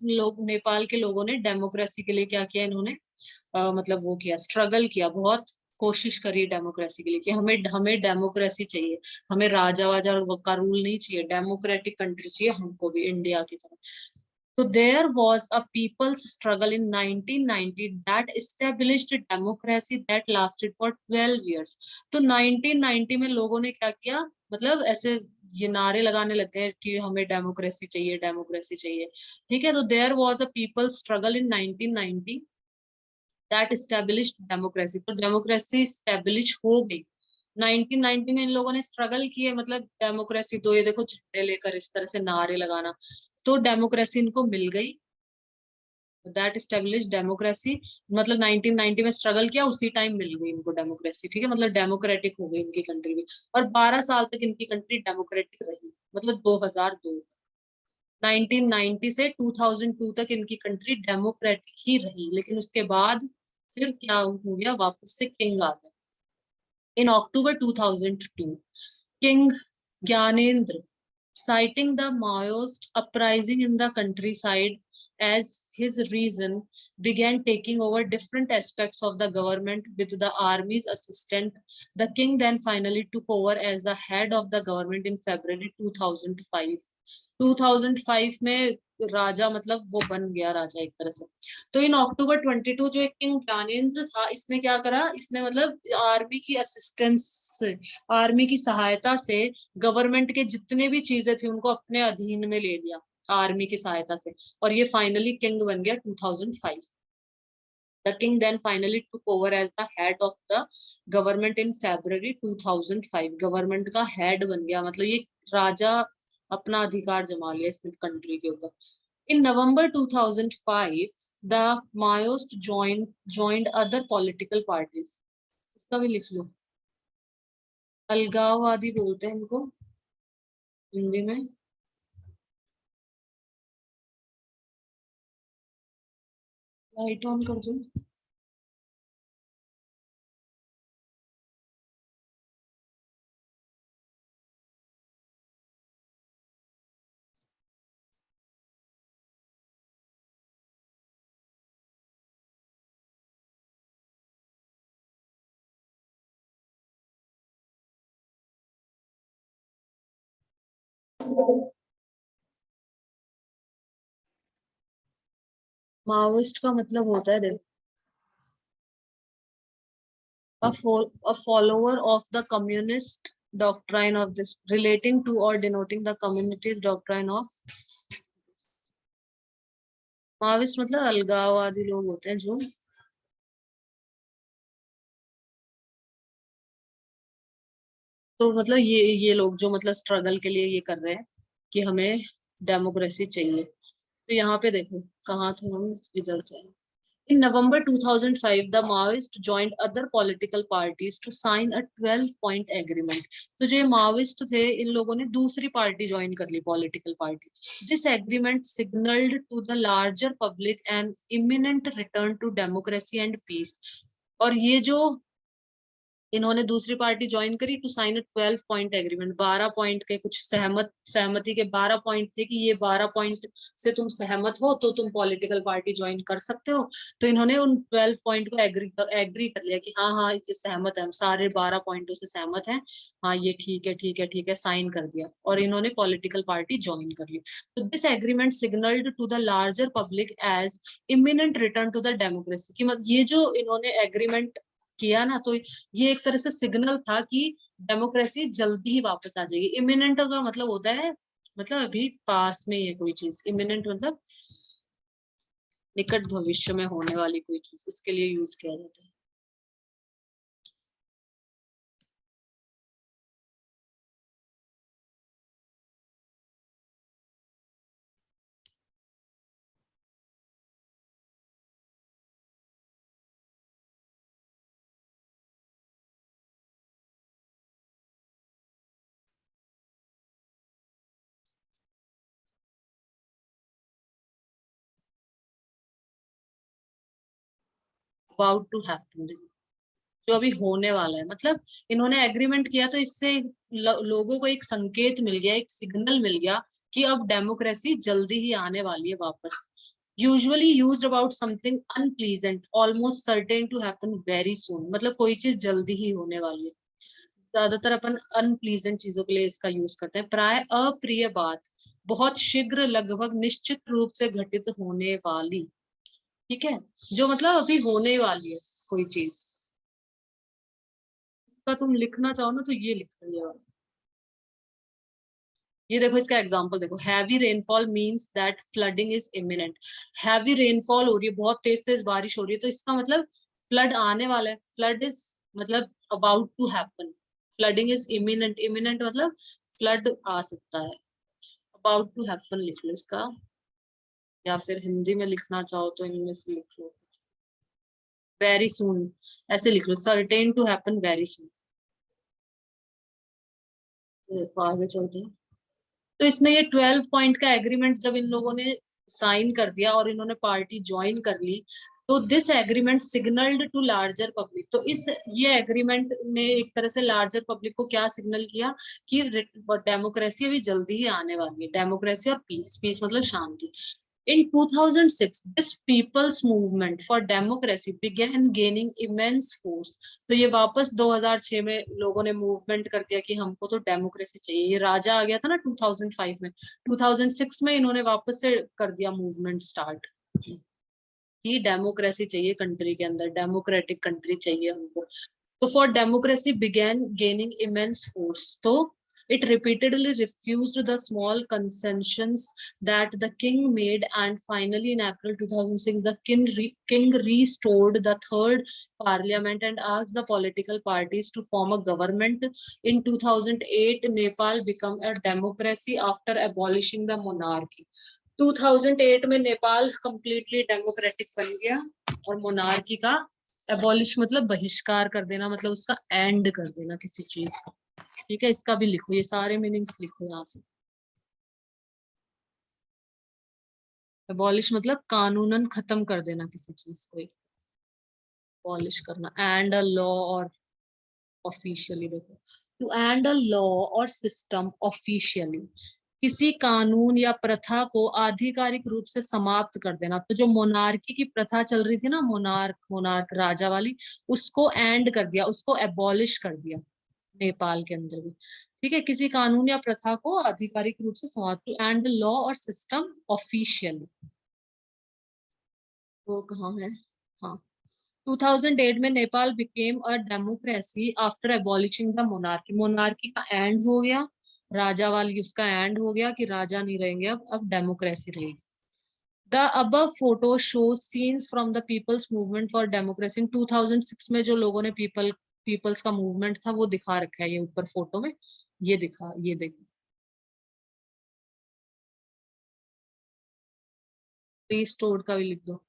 के लोगों ने डेमोक्रेसी के लिए क्या किया, इन्होंने मतलब वो किया, स्ट्रगल किया, बहुत कोशिश करी डेमोक्रेसी के लिए, कि हमें हमें डेमोक्रेसी चाहिए, हमें राजा वाजा का रूल नहीं चाहिए, डेमोक्रेटिक कंट्री चाहिए हमको भी इंडिया की तरह। So there was a people's struggle in 1990 that established a democracy that lasted for 12 years। तो 1990 में लोगों ने क्या किया, मतलब ऐसे ये नारे लगाने लग गए कि हमें डेमोक्रेसी चाहिए, डेमोक्रेसी चाहिए, ठीक है। तो there was a people struggle in 1990 that established democracy, तो डेमोक्रेसी स्टेब्लिश हो गई 1990 में। इन लोगों ने स्ट्रगल किए, मतलब डेमोक्रेसी, तो ये देखो झंडे लेकर इस तरह से नारे लगाना, तो डेमोक्रेसी इनको मिल गई, दैट एस्टेब्लिश डेमोक्रेसी, मतलब 1990 में स्ट्रगल किया, उसी टाइम मिल गई इनको डेमोक्रेसी, ठीक है, मतलब डेमोक्रेटिक हो गई इनकी कंट्री भी। और 12 साल तक इनकी कंट्री डेमोक्रेटिक रही, मतलब 2002, 1990 से 2002 तक इनकी कंट्री डेमोक्रेटिक ही रही, लेकिन उसके बाद फिर क्या हो गया, वापस से किंग आ गया। इन अक्टूबर 2002 king Gyanendra citing the Maoist uprising in the countryside as his reason, began taking over different aspects of the government with the army's assistance. The king then finally took over as the head of the government in February 2005. 2005 में राजा मतलब वो बन गया राजा एक तरह से। तो इन अक्टूबर 22 जो एक किंग ज्ञानेंद्र था, इसने क्या करा, इसने मतलब आर्मी की असिस्टेंस से, आर्मी की सहायता से गवर्नमेंट के जितने भी चीजें थी उनको अपने अधीन में ले लिया आर्मी की सहायता से, और ये फाइनली किंग बन गया 2005। The king then finally took over as the head of the government in February 2005। Government का हेड बन गया, मतलब ये राजा अपना अधिकार जमा लिया इस कंट्री के ऊपर। In November 2005, the Maoist joined other political parties। इसका भी लिख लो, अलगाववादी बोलते हैं इनको हिंदी में। लाइट ऑन कर दो। माओइस्ट का मतलब होता है, देखो, a follower of the communist doctrine of this, relating to or denoting the community's doctrine of। Maoist मतलब अलगाववादी लोग होते हैं जो तो मतलब ये लोग जो मतलब स्ट्रगल के लिए ये कर रहे हैं कि हमें डेमोक्रेसी चाहिए। तो यहाँ पे देखो कहाँ थे हम, इधर थे। In November 2005, the Maoists joined other political parties to sign a 12-point agreement। तो जो माओइस्ट थे इन लोगों ने दूसरी पार्टी ज्वाइन कर ली, political party. This agreement signaled to the larger public an imminent return to democracy and peace। और ये जो इन्होंने दूसरी पार्टी ज्वाइन करी to sign 12 point agreement, 12 point के कुछ सहमति के 12 पॉइंट थे कि ये 12 पॉइंट से तुम सहमत हो तो तुम पॉलिटिकल पार्टी ज्वाइन कर सकते हो। तो इन्होंने उन 12 पॉइंट को एग्री कर लिया कि हाँ हाँ ये सहमत है, हम सारे 12 पॉइंटों से सहमत हैं, हाँ ये ठीक है ठीक है ठीक है, साइन कर दिया और इन्होंने पॉलिटिकल पार्टी ज्वाइन कर ली। तो this agreement signalled to the larger public as imminent return to the democracy. कि मतलब ये जो इन्होंने एग्रीमेंट किया ना, तो ये एक तरह से सिग्नल था कि डेमोक्रेसी जल्दी ही वापस आ जाएगी। इमिनेंट का मतलब होता है मतलब अभी पास में ये कोई चीज, इमिनेंट मतलब निकट भविष्य में होने वाली कोई चीज, उसके लिए यूज किया जाता है। अबाउट टू हैपन, जो अभी होने वाला है, मतलब इन्होंने एग्रीमेंट किया तो इससे लोगों को एक संकेत मिल गया, एक सिग्नल मिल गया कि अब डेमोक्रेसी जल्दी ही आने वाली है वापस। Usually used about something unpleasant almost certain to happen very soon, मतलब कोई चीज जल्दी ही होने वाली है। ज्यादातर अपन अनप्लीजेंट चीजों के लिए इसका यूज करते हैं। प्राय अप्रिय बात, बहुत शीघ्र, लगभग निश्चित रूप से घटित होने वाली। ठीक है, जो मतलब अभी होने वाली है कोई चीज का तुम लिखना चाहो ना तो ये लिख लिया। ये देखो इसका एग्जांपल देखो, heavy rainfall means that flooding is imminent. Heavy rainfall हो रही है, बहुत तेज तेज बारिश हो रही है, तो इसका मतलब फ्लड आने वाला है। फ्लड इज मतलब about to happen, flooding is imminent, imminent मतलब फ्लड आ सकता है। अबाउट टू हैपन लिख लो इसका, या फिर हिंदी में लिखना चाहो तो इनमें से लिख लो वेरी सून, ऐसे लिख लो certain to happen very soon. देखो आगे चलते हैं। तो इसने ये 12 पॉइंट का एग्रीमेंट जब इन लोगों ने साइन कर दिया और इन्होंने पार्टी ज्वाइन कर ली, तो this agreement signalled to larger public, तो ये एग्रीमेंट ने एक तरह से लार्जर पब्लिक को क्या सिग्नल किया कि डेमोक्रेसी अभी जल्दी ही आने वाली है, डेमोक्रेसी और पीस, पीस मतलब शांति। In 2006, this people's movement for democracy began gaining immense force. तो ये वापस 2006 में लोगों ने मूवमेंट कर दिया कि हमको तो डेमोक्रेसी चाहिए। ये राजा आ गया था ना 2005 में, 2006 में इन्होंने वापस से कर दिया मूवमेंट स्टार्ट कि डेमोक्रेसी चाहिए कंट्री के अंदर, डेमोक्रेटिक कंट्री चाहिए हमको। तो for democracy began gaining immense force, तो it repeatedly refused the small concessions that the king made, and finally in April 2006 the king restored the third parliament and asked the political parties to form a government. In 2008 Nepal became a democracy after abolishing the monarchy. 2008 में Nepal completely democratic बन गया और monarchy का abolish मतलब बहिष्कार कर देना, मतलब उसका एंड कर देना किसी चीज का। ठीक है, इसका भी लिखो, ये सारे मीनिंग्स लिखो यहाँ से। एबॉलिश मतलब कानूनन खत्म कर देना किसी चीज को, एबॉलिश करना। एंड अ लॉ और ऑफिशियली, देखो टू एंड अ लॉ और सिस्टम ऑफिशियली, किसी कानून या प्रथा को आधिकारिक रूप से समाप्त कर देना। तो जो मोनार्की की प्रथा चल रही थी ना, मोनार्क राजा वाली, उसको एंड कर दिया, उसको एबॉलिश कर दिया नेपाल के अंदर भी। ठीक है, किसी कानून या प्रथा को आधिकारिक रूप से समाप्त, एंड लॉ और सिस्टम ऑफिशियली, वो कहाँ है, हाँ 2008 में Nepal became a democracy after abolishing the monarchy, monarchy का एंड हो गया, राजा वाली उसका एंड हो गया कि राजा नहीं रहेंगे, अब डेमोक्रेसी रहेगी। The above photo shows scenes from the people's movement for democracy in 2006 में जो लोगों ने पीपल्स का मूवमेंट था वो दिखा रखा है ये ऊपर फोटो में, ये दिखा, ये देखो। रीस्टोर्ड का भी लिख दो।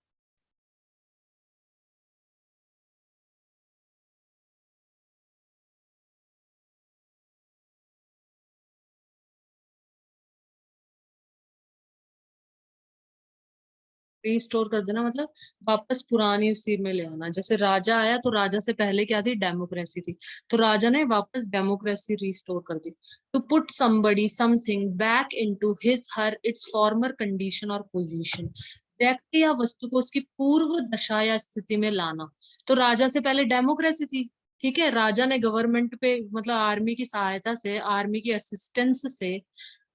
रीस्टोर कर देना मतलब वापस पुरानी उसी में ले आना। जैसे राजा आया तो राजा से पहले क्या थी, डेमोक्रेसी थी, तो राजा ने वापस डेमोक्रेसी रीस्टोर कर दी। To put somebody something back into his her its former condition और पोजीशन, व्यक्ति या वस्तु को उसकी पूर्व दशा या स्थिति में लाना। तो राजा से पहले डेमोक्रेसी थी, ठीक है, राजा ने गवर्नमेंट पे मतलब आर्मी की सहायता से, आर्मी की असिस्टेंस से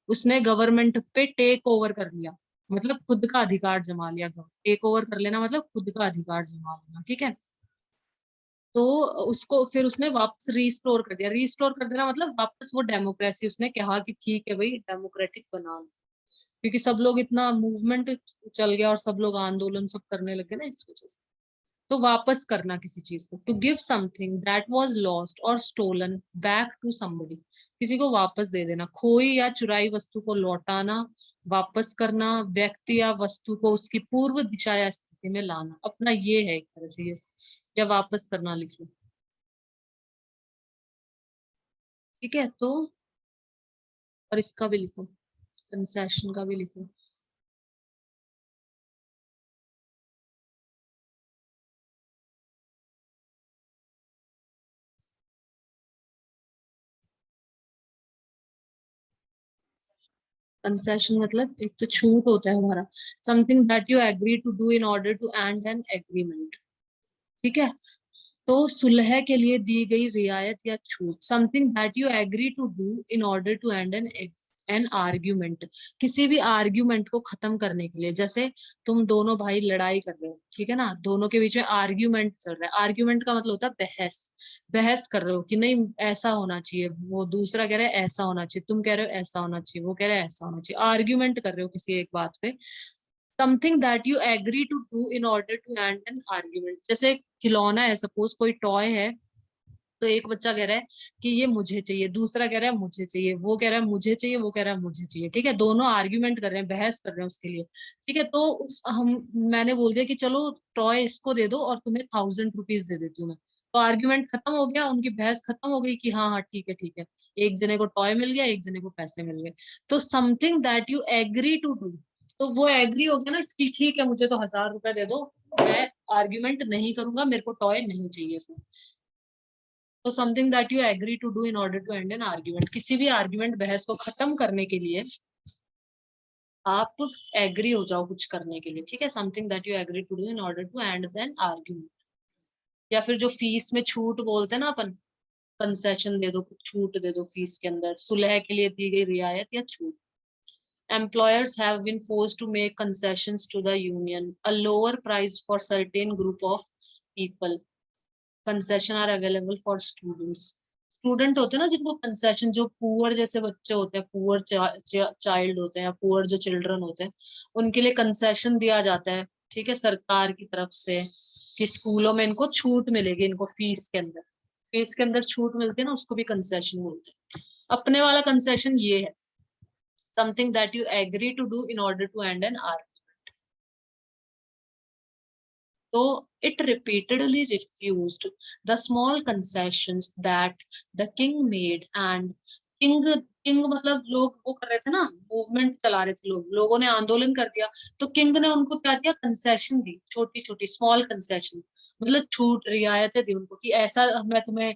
उसने गवर्नमेंट पे टेक ओवर कर लिया, मतलब खुद का अधिकार जमा लिया। टेक ओवर कर लेना मतलब खुद का अधिकार जमा लेना, ठीक है। तो उसको फिर उसने वापस रीस्टोर कर दिया, रीस्टोर कर देना मतलब वापस वो डेमोक्रेसी, उसने कहा कि ठीक है भाई डेमोक्रेटिक बना लो, क्योंकि सब लोग इतना मूवमेंट चल गया और सब लोग आंदोलन सब करने लगे ना, इस वजह से। तो वापस करना किसी चीज को, to give something that was lost और स्टोलन बैक टू समबडी, किसी को वापस दे देना, खोई या चुराई वस्तु को लौटाना, वापस करना, व्यक्ति या वस्तु को उसकी पूर्व दिशा या स्थिति में लाना, अपना ये है एक तरह से ये, या वापस करना लिख लो। ठीक है, तो और इसका भी लिखो, कंसेशन का भी लिखो। कंसेशन मतलब एक तो छूट होता है हमारा, something that you agree to do in order to end an agreement. ठीक है, तो सुलह के लिए दी गई रियायत या छूट, something that you agree to do in order to end an argument, किसी भी आर्ग्यूमेंट को खत्म करने के लिए। जैसे तुम दोनों भाई लड़ाई कर रहे हो, ठीक है ना, दोनों के बीच में आर्ग्यूमेंट चल रहा है, आर्ग्यूमेंट का मतलब होता है बहस, बहस कर रहे हो कि नहीं ऐसा होना चाहिए, वो दूसरा कह रहा है ऐसा होना चाहिए, तुम कह रहे हो ऐसा होना चाहिए, वो कह रहा है ऐसा होना चाहिए, आर्ग्यूमेंट कर रहे हो किसी एक बात पे। Something that you agree to do in order to end an argument, जैसे खिलौना है, सपोज कोई टॉय है, तो एक बच्चा कह रहा है कि ये मुझे चाहिए, दूसरा कह रहा है मुझे चाहिए, वो कह रहा है मुझे चाहिए, वो कह रहा है मुझे चाहिए, ठीक है, दोनों आर्ग्यूमेंट कर रहे हैं, बहस कर रहे हैं उसके लिए। ठीक है, तो हम मैंने बोल दिया कि चलो टॉय इसको दे दो और तुम्हें 1000 रुपीज दे देती हूँ मैं, तो आर्ग्यूमेंट खत्म हो गया, उनकी बहस खत्म हो गई कि हाँ हाँ ठीक है ठीक है, एक जने को टॉय मिल गया, एक जने को पैसे मिल गए। तो something that you agree to do, तो वो एग्री हो गया ना कि ठीक है मुझे तो 1000 रुपए दे दो, मैं आर्ग्यूमेंट नहीं करूंगा, मेरे को टॉय नहीं चाहिए फिर। तो something that you agree to do in order to end an argument, किसी भी आर्ग्यूमेंट बहस को खत्म करने के लिए आप एग्री हो जाओ कुछ करने के लिए, ठीक है। Something that you agree to do in order to end then argument. या फिर जो फीस में छूट बोलते हैं ना अपन, कंसेशन दे दो, कुछ छूट दे दो फीस के अंदर, सुलह के लिए दी गई रियायत या छूट। Employers have been forced to make concessions to the union, a lower price for certain group of people. Concession are available for students. Student होते हैं ना जिनको कंसेशन, जो पुअर जैसे बच्चे होते हैं, पुअर चाइल्ड होते हैं या पुअर जो चिल्ड्रन होते हैं, उनके लिए कंसेशन दिया जाता है, ठीक है, सरकार की तरफ से, कि स्कूलों में इनको छूट मिलेगी, इनको फीस के अंदर छूट मिलती है ना, उसको भी कंसेशन बोलते हैं। अपने वाला कंसेशन ये है, something that you agree to do in order to end an argument. So it repeatedly refused the small concessions that the king made, and king मतलब लोग वो कर रहे थे ना, मूवमेंट चला रहे थे, लोगों ने आंदोलन कर दिया, तो किंग ने उनको क्या दिया, कंसेशन दी, छोटी छोटी स्मॉल कंसेशन, मतलब छूट रियायतें दी उनको, कि ऐसा मैं तुम्हें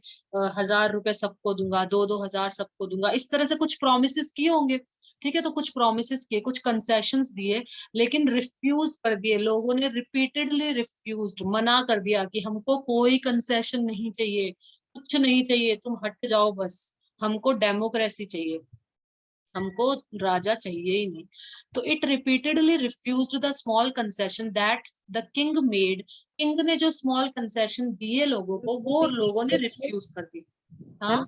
1000 रुपए सबको दूंगा, 2-2 हजार सबको दूंगा, इस तरह से कुछ प्रोमिस किए होंगे, ठीक है। तो कुछ प्रोमिस किए, कुछ कंसेशंस दिए, लेकिन रिफ्यूज कर दिए लोगों ने, रिपीटेडली रिफ्यूज्ड, मना कर दिया कि हमको कोई कंसेशन नहीं चाहिए, कुछ नहीं चाहिए, तुम हट जाओ बस, हमको डेमोक्रेसी चाहिए, हमको राजा चाहिए ही नहीं। तो it repeatedly refused the small concession that the king made, king ने जो स्मॉल कंसेशन दिए लोगों को, वो लोगों ने रिफ्यूज कर दी। हाँ,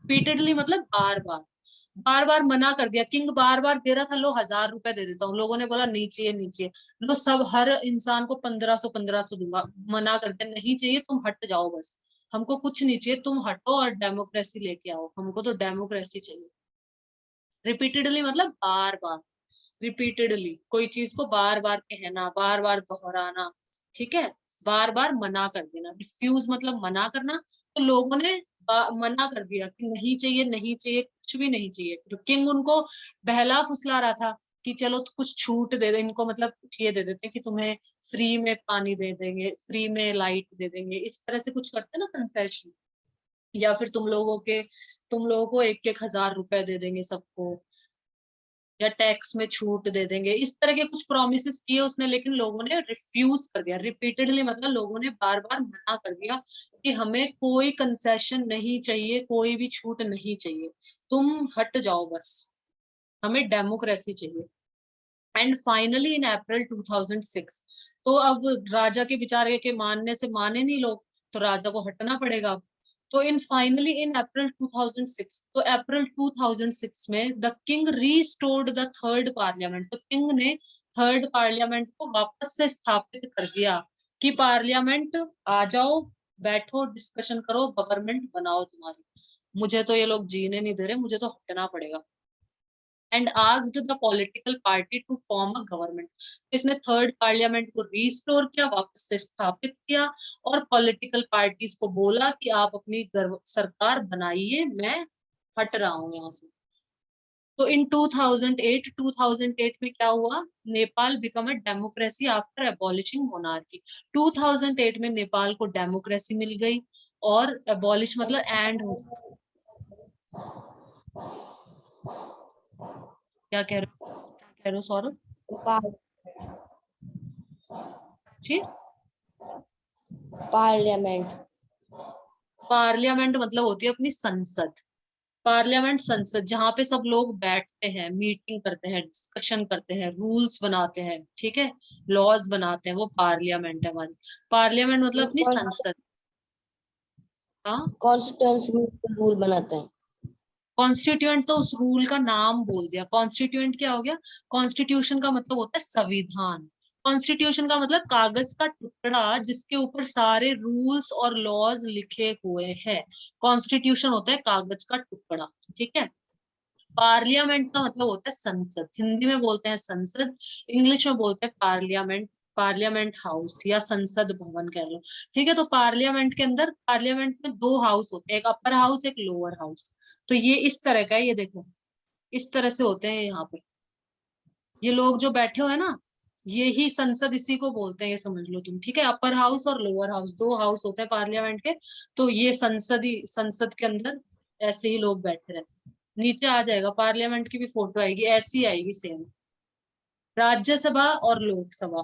रिपीटेडली मतलब बार बार मना कर दिया, किंग बार बार दे रहा था, लो 1000 रुपए दे देता हूँ, लोगों ने बोला नहीं चाहिए नहीं चाहिए, लो सब हर इंसान को 1500 दूंगा, मना कर दिया, नहीं चाहिए, तुम हट जाओ बस, हमको कुछ नहीं चाहिए, तुम हटो और डेमोक्रेसी लेके आओ, हमको तो डेमोक्रेसी चाहिए। रिपीटेडली मतलब बार, रिपीटेडली कोई चीज को बार बार कहना, बार बार दोहराना, ठीक है, बार बार मना कर देना, रिफ्यूज मतलब मना करना। तो लोगों ने मना कर दिया कि नहीं चाहिए नहीं चाहिए, कुछ भी नहीं चाहिए। तो किंग उनको बहला फुसला रहा था कि चलो तो कुछ छूट दे दे इनको, मतलब कुछ ये दे देते कि तुम्हें फ्री में पानी दे देंगे, फ्री में लाइट दे देंगे, इस तरह से कुछ करते ना कंसेशन, या फिर तुम लोगों को 1-1 हजार रुपए दे देंगे सबको, या टैक्स में छूट दे देंगे, इस तरह के कुछ प्रोमिस किए उसने, लेकिन लोगों ने रिफ्यूज कर दिया। रिपीटेडली मतलब लोगों ने बार बार मना कर दिया कि हमें कोई कंसेशन नहीं चाहिए, कोई भी छूट नहीं चाहिए, तुम हट जाओ बस, हमें डेमोक्रेसी चाहिए। एंड फाइनली इन अप्रैल 2006, तो अब राजा के विचार के मानने से माने नहीं लोग, तो राजा को हटना पड़ेगा अब। तो फाइनली इन अप्रैल 2006, तो अप्रैल 2006 में the king restored the third parliament, तो किंग ने थर्ड पार्लियामेंट को वापस से स्थापित कर दिया कि पार्लियामेंट आ जाओ, बैठो, डिस्कशन करो, गवर्नमेंट बनाओ तुम्हारी, मुझे तो ये लोग जीने नहीं दे रहे, मुझे तो हटना पड़ेगा। And asked the political party to form a government, इसने थर्ड पार्लियामेंट को रिस्टोर किया, वापस से स्थापित किया, और पॉलिटिकल पार्टीज को बोला कि आप अपनी सरकार बनाइए, मैं हट रहा हूँ यहाँ से। तो इन 2008 में क्या हुआ, Nepal become a democracy after abolishing monarchy. 2008 में नेपाल को डेमोक्रेसी मिल गई, और एबॉलिश मतलब एंड हो, क्या कह रहे हो सौरभ चीज? पार्लियामेंट, पार्लियामेंट मतलब होती है अपनी संसद, पार्लियामेंट संसद, जहाँ पे सब लोग बैठते हैं, मीटिंग करते हैं, डिस्कशन करते हैं, रूल्स बनाते हैं, ठीक है, लॉज बनाते हैं, वो पार्लियामेंट है हमारी। पार्लियामेंट मतलब अपनी संसद। हाँ, कॉन्स्टिट्यूंसी रूल बनाते हैं। कॉन्स्टिट्यूएंट तो उस रूल का नाम बोल दिया, कॉन्स्टिट्यूएंट क्या हो गया, कॉन्स्टिट्यूशन का मतलब होता है संविधान, कॉन्स्टिट्यूशन का मतलब कागज का टुकड़ा जिसके ऊपर सारे रूल्स और लॉज लिखे हुए हैं, कॉन्स्टिट्यूशन होता है कागज का टुकड़ा, ठीक है। पार्लियामेंट का मतलब होता है संसद, हिंदी में बोलते हैं संसद, इंग्लिश में बोलते हैं पार्लियामेंट, पार्लियामेंट हाउस या संसद भवन कह लो, ठीक है। तो पार्लियामेंट के अंदर, पार्लियामेंट में दो हाउस होते हैं, एक अपर हाउस एक लोअर हाउस। तो ये इस तरह का है, ये देखो इस तरह से होते हैं यहाँ पे, ये लोग जो बैठे हुए हैं ना, यही संसद इसी को बोलते हैं, ये समझ लो तुम, ठीक है। अपर हाउस और लोअर हाउस, दो हाउस होते हैं पार्लियामेंट के। तो ये संसद के अंदर ऐसे ही लोग बैठे रहते हैं। नीचे आ जाएगा, पार्लियामेंट की भी फोटो आएगी, ऐसी आएगी सेम। राज्यसभा और लोकसभा,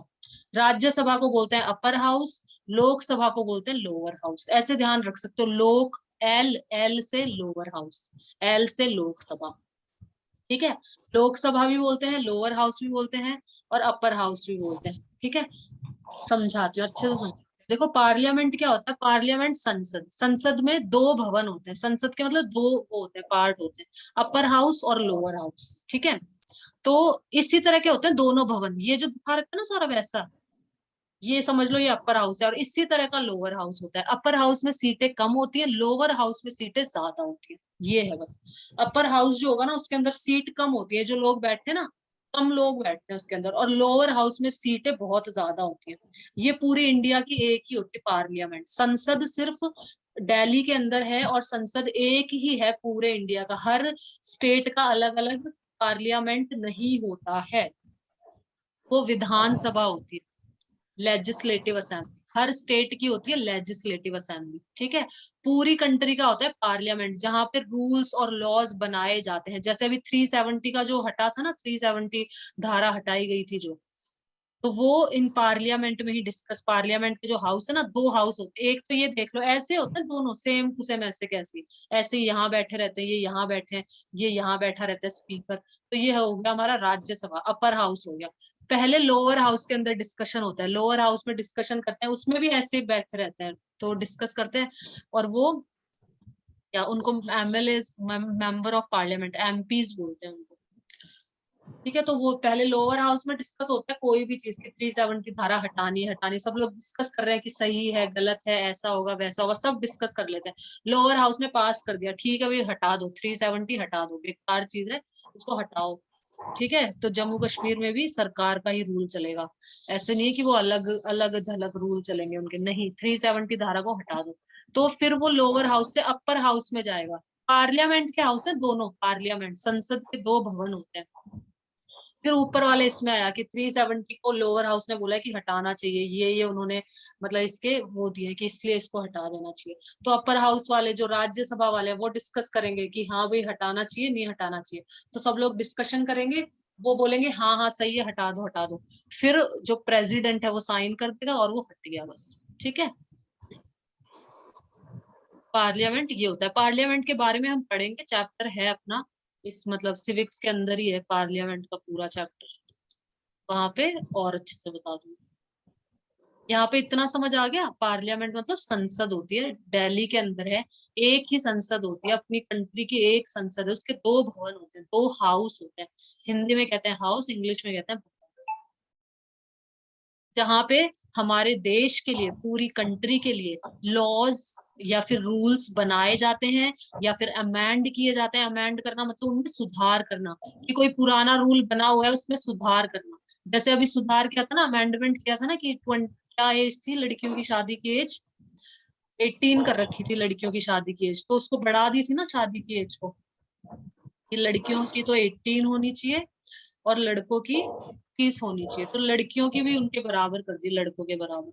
राज्यसभा को बोलते हैं अपर हाउस, लोकसभा को बोलते हैं लोअर हाउस। ऐसे ध्यान रख सकते हो, लोक एल, एल से लोअर हाउस, एल से लोकसभा, ठीक है। लोकसभा भी बोलते हैं, लोअर हाउस भी बोलते हैं, और अपर हाउस भी बोलते हैं, ठीक है। समझाती हूँ अच्छे से समझो। देखो पार्लियामेंट क्या होता है, पार्लियामेंट संसद, संसद में दो भवन होते हैं, संसद के मतलब दो वो होते हैं, पार्ट होते हैं, अपर हाउस और लोअर हाउस, ठीक है। तो इसी तरह के होते हैं दोनों भवन, ये जो दिखा रखा है ना सारा वैसा, ये समझ लो ये अपर हाउस है। और इसी तरह का लोअर हाउस होता है, अपर हाउस में सीटें कम होती है, लोअर हाउस में सीटें ज्यादा होती है, ये है बस। अपर हाउस जो होगा ना उसके अंदर सीट कम होती है, जो लोग बैठते हैं ना, कम लोग बैठते हैं उसके अंदर, और लोअर हाउस में सीटें बहुत ज्यादा होती है। ये पूरी इंडिया की एक ही होती है पार्लियामेंट, संसद सिर्फ दिल्ली के अंदर है, और संसद एक ही है पूरे इंडिया का, हर स्टेट का अलग अलग पार्लियामेंट नहीं होता है। वो विधानसभा होती है, लेजिस्लेटिव असेंबली, हर स्टेट की होती है लेजिस्लेटिव असेंबली, ठीक है। पूरी कंट्री का होता है पार्लियामेंट, जहां पे रूल्स और लॉज बनाए जाते हैं। जैसे अभी 370 का जो हटा था ना, 370 धारा हटाई गई थी जो, तो वो इन पार्लियामेंट में ही डिस्कस, पार्लियामेंट के जो हाउस है ना, दो हाउस होते हैं, एक तो ये देख लो ऐसे होते हैं दोनों सेम टू सेम, ऐसे कैसे, ऐसे ही यहाँ बैठे रहते हैं, ये यहाँ बैठे हैं, ये यहाँ बैठा रहता है स्पीकर। तो ये हो गया हमारा राज्यसभा, अपर हाउस हो गया। पहले लोअर हाउस के अंदर डिस्कशन होता है, लोअर हाउस में डिस्कशन करते हैं, उसमें भी ऐसे ही बैठे रहते हैं, तो डिस्कस करते हैं। और वो क्या, उनको MLA, member of parliament, MPs बोलते हैं उनको, ठीक है। तो वो पहले लोअर हाउस में डिस्कस होता है कोई भी चीज की, 370 धारा हटानी हटानी, सब लोग डिस्कस कर रहे हैं कि सही है गलत है, ऐसा होगा वैसा होगा, सब डिस्कस कर लेते हैं। लोअर हाउस ने पास कर दिया, ठीक है भाई हटा दो, 370 हटा दो, बेकार चीज है, उसको हटाओ, ठीक है। तो जम्मू कश्मीर में भी सरकार का ही रूल चलेगा, ऐसे नहीं है कि वो अलग अलग थलग रूल चलेंगे उनके, नहीं, 370 धारा को हटा दो। तो फिर वो लोअर हाउस से अपर हाउस में जाएगा। पार्लियामेंट के हाउस है दोनों, पार्लियामेंट संसद के दो भवन होते हैं। फिर ऊपर वाले इसमें आया कि 370 को लोअर हाउस ने बोला कि हटाना चाहिए, ये उन्होंने मतलब इसके वो दिए कि इसलिए इसको हटा देना चाहिए। तो अपर हाउस वाले जो राज्यसभा वाले हैं वो डिस्कस करेंगे कि हाँ भाई हटाना चाहिए नहीं हटाना चाहिए, तो सब लोग डिस्कशन करेंगे, वो बोलेंगे हाँ हाँ सही है हटा दो हटा दो। फिर जो प्रेसिडेंट है वो साइन कर देगा और वो हट गया बस, ठीक है। पार्लियामेंट ये होता है। पार्लियामेंट के बारे में हम पढ़ेंगे, चैप्टर है अपना, इस मतलब सिविक्स के अंदर ही है पार्लियामेंट का पूरा चैप्टर, वहां पे और अच्छे से बता दूंगी। यहाँ पे इतना समझ आ गया, पार्लियामेंट मतलब संसद होती है, दिल्ली के अंदर है, एक ही संसद होती है, अपनी कंट्री की एक संसद है, उसके दो भवन होते हैं, दो हाउस होते हैं। हिंदी में कहते हैं हाउस, इंग्लिश में कहते हैं भवन। जहाँ पे हमारे देश के लिए, पूरी कंट्री के लिए लॉज या फिर रूल्स बनाए जाते हैं, या फिर अमेंड किए जाते हैं। अमेंड करना मतलब उनमें सुधार करना, कि कोई पुराना रूल बना हुआ है उसमें सुधार करना। जैसे अभी सुधार किया था ना, अमेंडमेंट किया था ना कि 20 क्या एज थी लड़कियों की शादी की एज, 18 कर रखी थी लड़कियों की शादी की एज, तो उसको बढ़ा दी थी ना शादी की एज को, कि लड़कियों की तो 18 होनी चाहिए और लड़कों की 30 होनी चाहिए, तो लड़कियों की भी उनके बराबर कर दी, लड़कों के बराबर।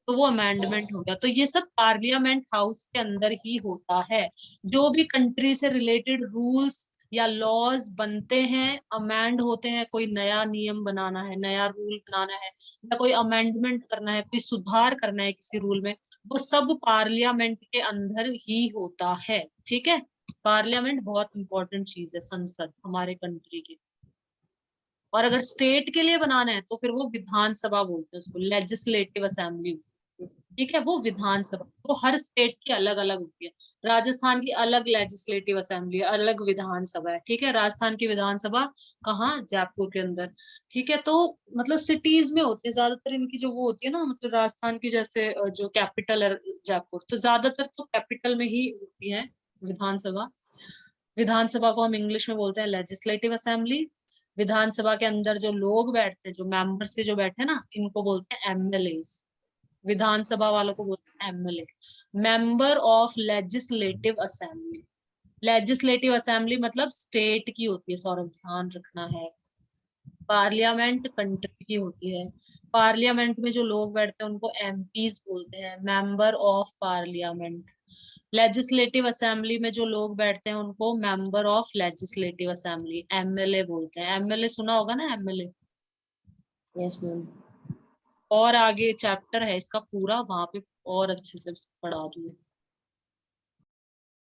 तो वो अमेंडमेंट हो गया। तो ये सब पार्लियामेंट हाउस के अंदर ही होता है। जो भी कंट्री से रिलेटेड रूल्स या लॉज बनते हैं, अमेंड होते हैं, कोई नया नियम बनाना है, नया रूल बनाना है, या कोई अमेंडमेंट करना है, कोई सुधार करना है किसी रूल में, वो सब पार्लियामेंट के अंदर ही होता है, ठीक है। पार्लियामेंट बहुत इंपॉर्टेंट चीज है, संसद हमारे कंट्री की। और अगर स्टेट के लिए बनाना है तो फिर वो विधानसभा बोलते हैं उसको, लेजिस्लेटिव असेंबली, ठीक है। वो विधानसभा वो हर स्टेट की अलग अलग होती है। राजस्थान की अलग लेजिस्लेटिव असेंबली, अलग विधानसभा है, ठीक है। राजस्थान की विधानसभा कहाँ, जयपुर के अंदर, ठीक है। तो मतलब सिटीज में होती है ज्यादातर इनकी जो वो होती है ना, मतलब राजस्थान की जैसे जो कैपिटल है जयपुर, तो ज्यादातर तो कैपिटल में ही होती है विधानसभा। विधानसभा को हम इंग्लिश में बोलते हैं लेजिस्लेटिव असेंबली। विधानसभा के अंदर जो लोग बैठते हैं, जो मेंबर से जो बैठे हैं ना, इनको बोलते हैं एमएलए। विधानसभा वालों को बोलते हैं MLA, member of legislative assembly. Legislative assembly मतलब स्टेट की होती है, सौरभ ध्यान रखना है। पार्लियामेंट कंट्री की होती है। पार्लियामेंट में जो लोग बैठते हैं उनको एमपीज बोलते हैं, member of parliament. Legislative assembly में जो लोग बैठते हैं उनको member of legislative assembly, MLA बोलते हैं। एमएलए सुना होगा ना, एमएलए। Yes ma'am. और आगे चैप्टर है इसका पूरा, वहां पे और अच्छे से पढ़ा दूंगी।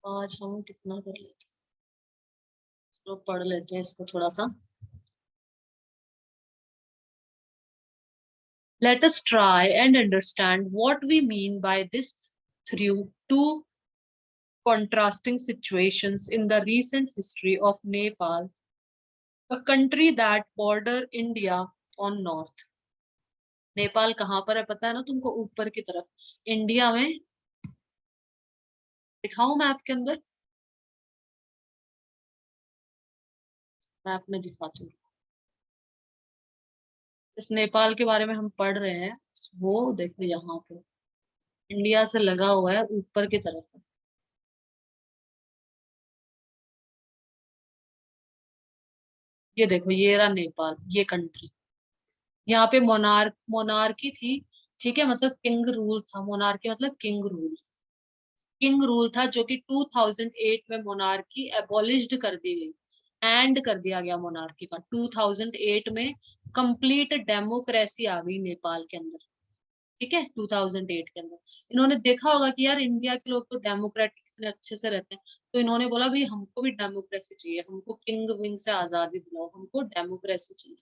आज हम कितना कर लेते हैं, तो पढ़ लेते हैं इसको थोड़ा सा। Let us try and understand what we mean by this through two contrasting situations in the recent history of Nepal, a country that border India on north. Nepal कहाँ पर है पता है ना तुमको? ऊपर की तरफ इंडिया में। दिखाऊं मैप के अंदर? मैप में दिखाती हूँ। इस नेपाल के बारे में हम पढ़ रहे हैं, वो देखो यहाँ पे इंडिया से लगा हुआ है, ऊपर की तरफ है। ये देखो, ये रहा नेपाल, ये कंट्री। यहाँ पे मोनार्की थी, ठीक है, मतलब किंग रूल था। मोनार्की मतलब किंग रूल। किंग रूल था जो कि 2008 में मोनार्की एबॉलिश्ड कर दी गई, एंड कर दिया गया मोनार्की का। 2008 में कंप्लीट डेमोक्रेसी आ गई नेपाल के अंदर, ठीक है। 2008 के अंदर इन्होंने देखा होगा कि यार इंडिया के लोग तो डेमोक्रेटिक इतने अच्छे से रहते हैं, तो इन्होंने बोला भाई हमको भी डेमोक्रेसी चाहिए, हमको किंग विंग से आजादी दिलाओ, हमको डेमोक्रेसी चाहिए।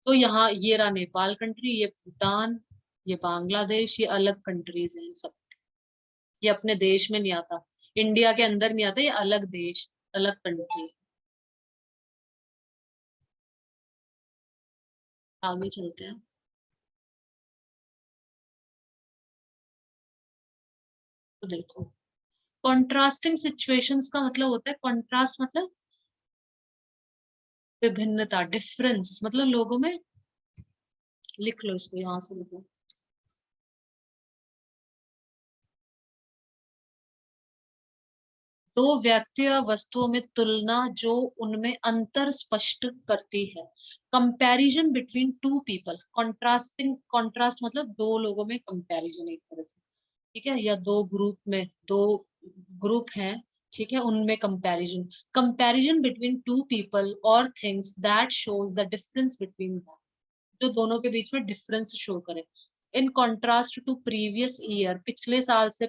तो यहाँ ये रहा नेपाल कंट्री, ये भूटान, ये बांग्लादेश, ये अलग कंट्रीज हैं सब। ये अपने देश में नहीं आता, इंडिया के अंदर नहीं आता, ये अलग देश, अलग कंट्री। आगे चलते हैं। तो देखो, कॉन्ट्रास्टिंग सिचुएशंस का मतलब होता है, कॉन्ट्रास्ट मतलब विभिन्नता, डिफरेंस मतलब लोगों में। लिख लो इसको, यहाँ से लिखो। दो व्यक्ति या वस्तुओं में तुलना जो उनमें अंतर स्पष्ट करती है। Comparison between two people. Contrasting, contrast मतलब दो लोगों में कंपैरिजन एक तरह से, ठीक है, या दो ग्रुप में, दो ग्रुप हैं, ठीक है, उनमें comparison. Comparison between two people और things that shows the difference between them, जो दोनों के बीच में डिफरेंस शो करे। In contrast to previous year, पिछले साल से,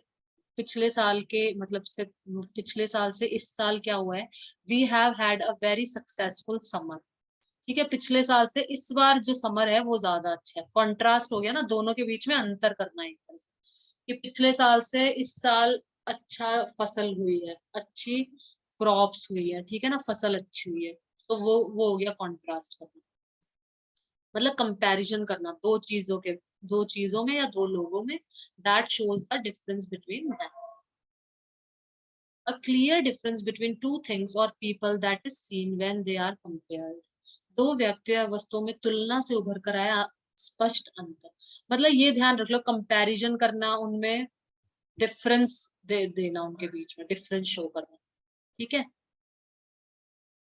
पिछले साल के मतलब से, पिछले साल से इस साल क्या हुआ है, we have had a very successful summer, ठीक है। पिछले साल से इस बार जो समर है वो ज्यादा अच्छा है। कॉन्ट्रास्ट हो गया ना, दोनों के बीच में अंतर करना है एक तरह से, कि पिछले साल से इस साल अच्छा फसल हुई है, अच्छी क्रॉप्स हुई है, ठीक है ना, फसल अच्छी हुई है। तो वो हो गया कॉन्ट्रास्ट करना, मतलब कंपैरिजन करना दो चीजों के, दो चीजों में या दो लोगों में, that shows the difference between them. A clear difference between two things or people that is seen when they are compared. दो व्यक्ति या वस्तुओं में तुलना से उभर कर आया स्पष्ट अंतर। मतलब ये ध्यान रख लो, कंपैरिजन करना, उनमें डिफरेंस देना, उनके बीच में डिफरेंस शो करना, ठीक है,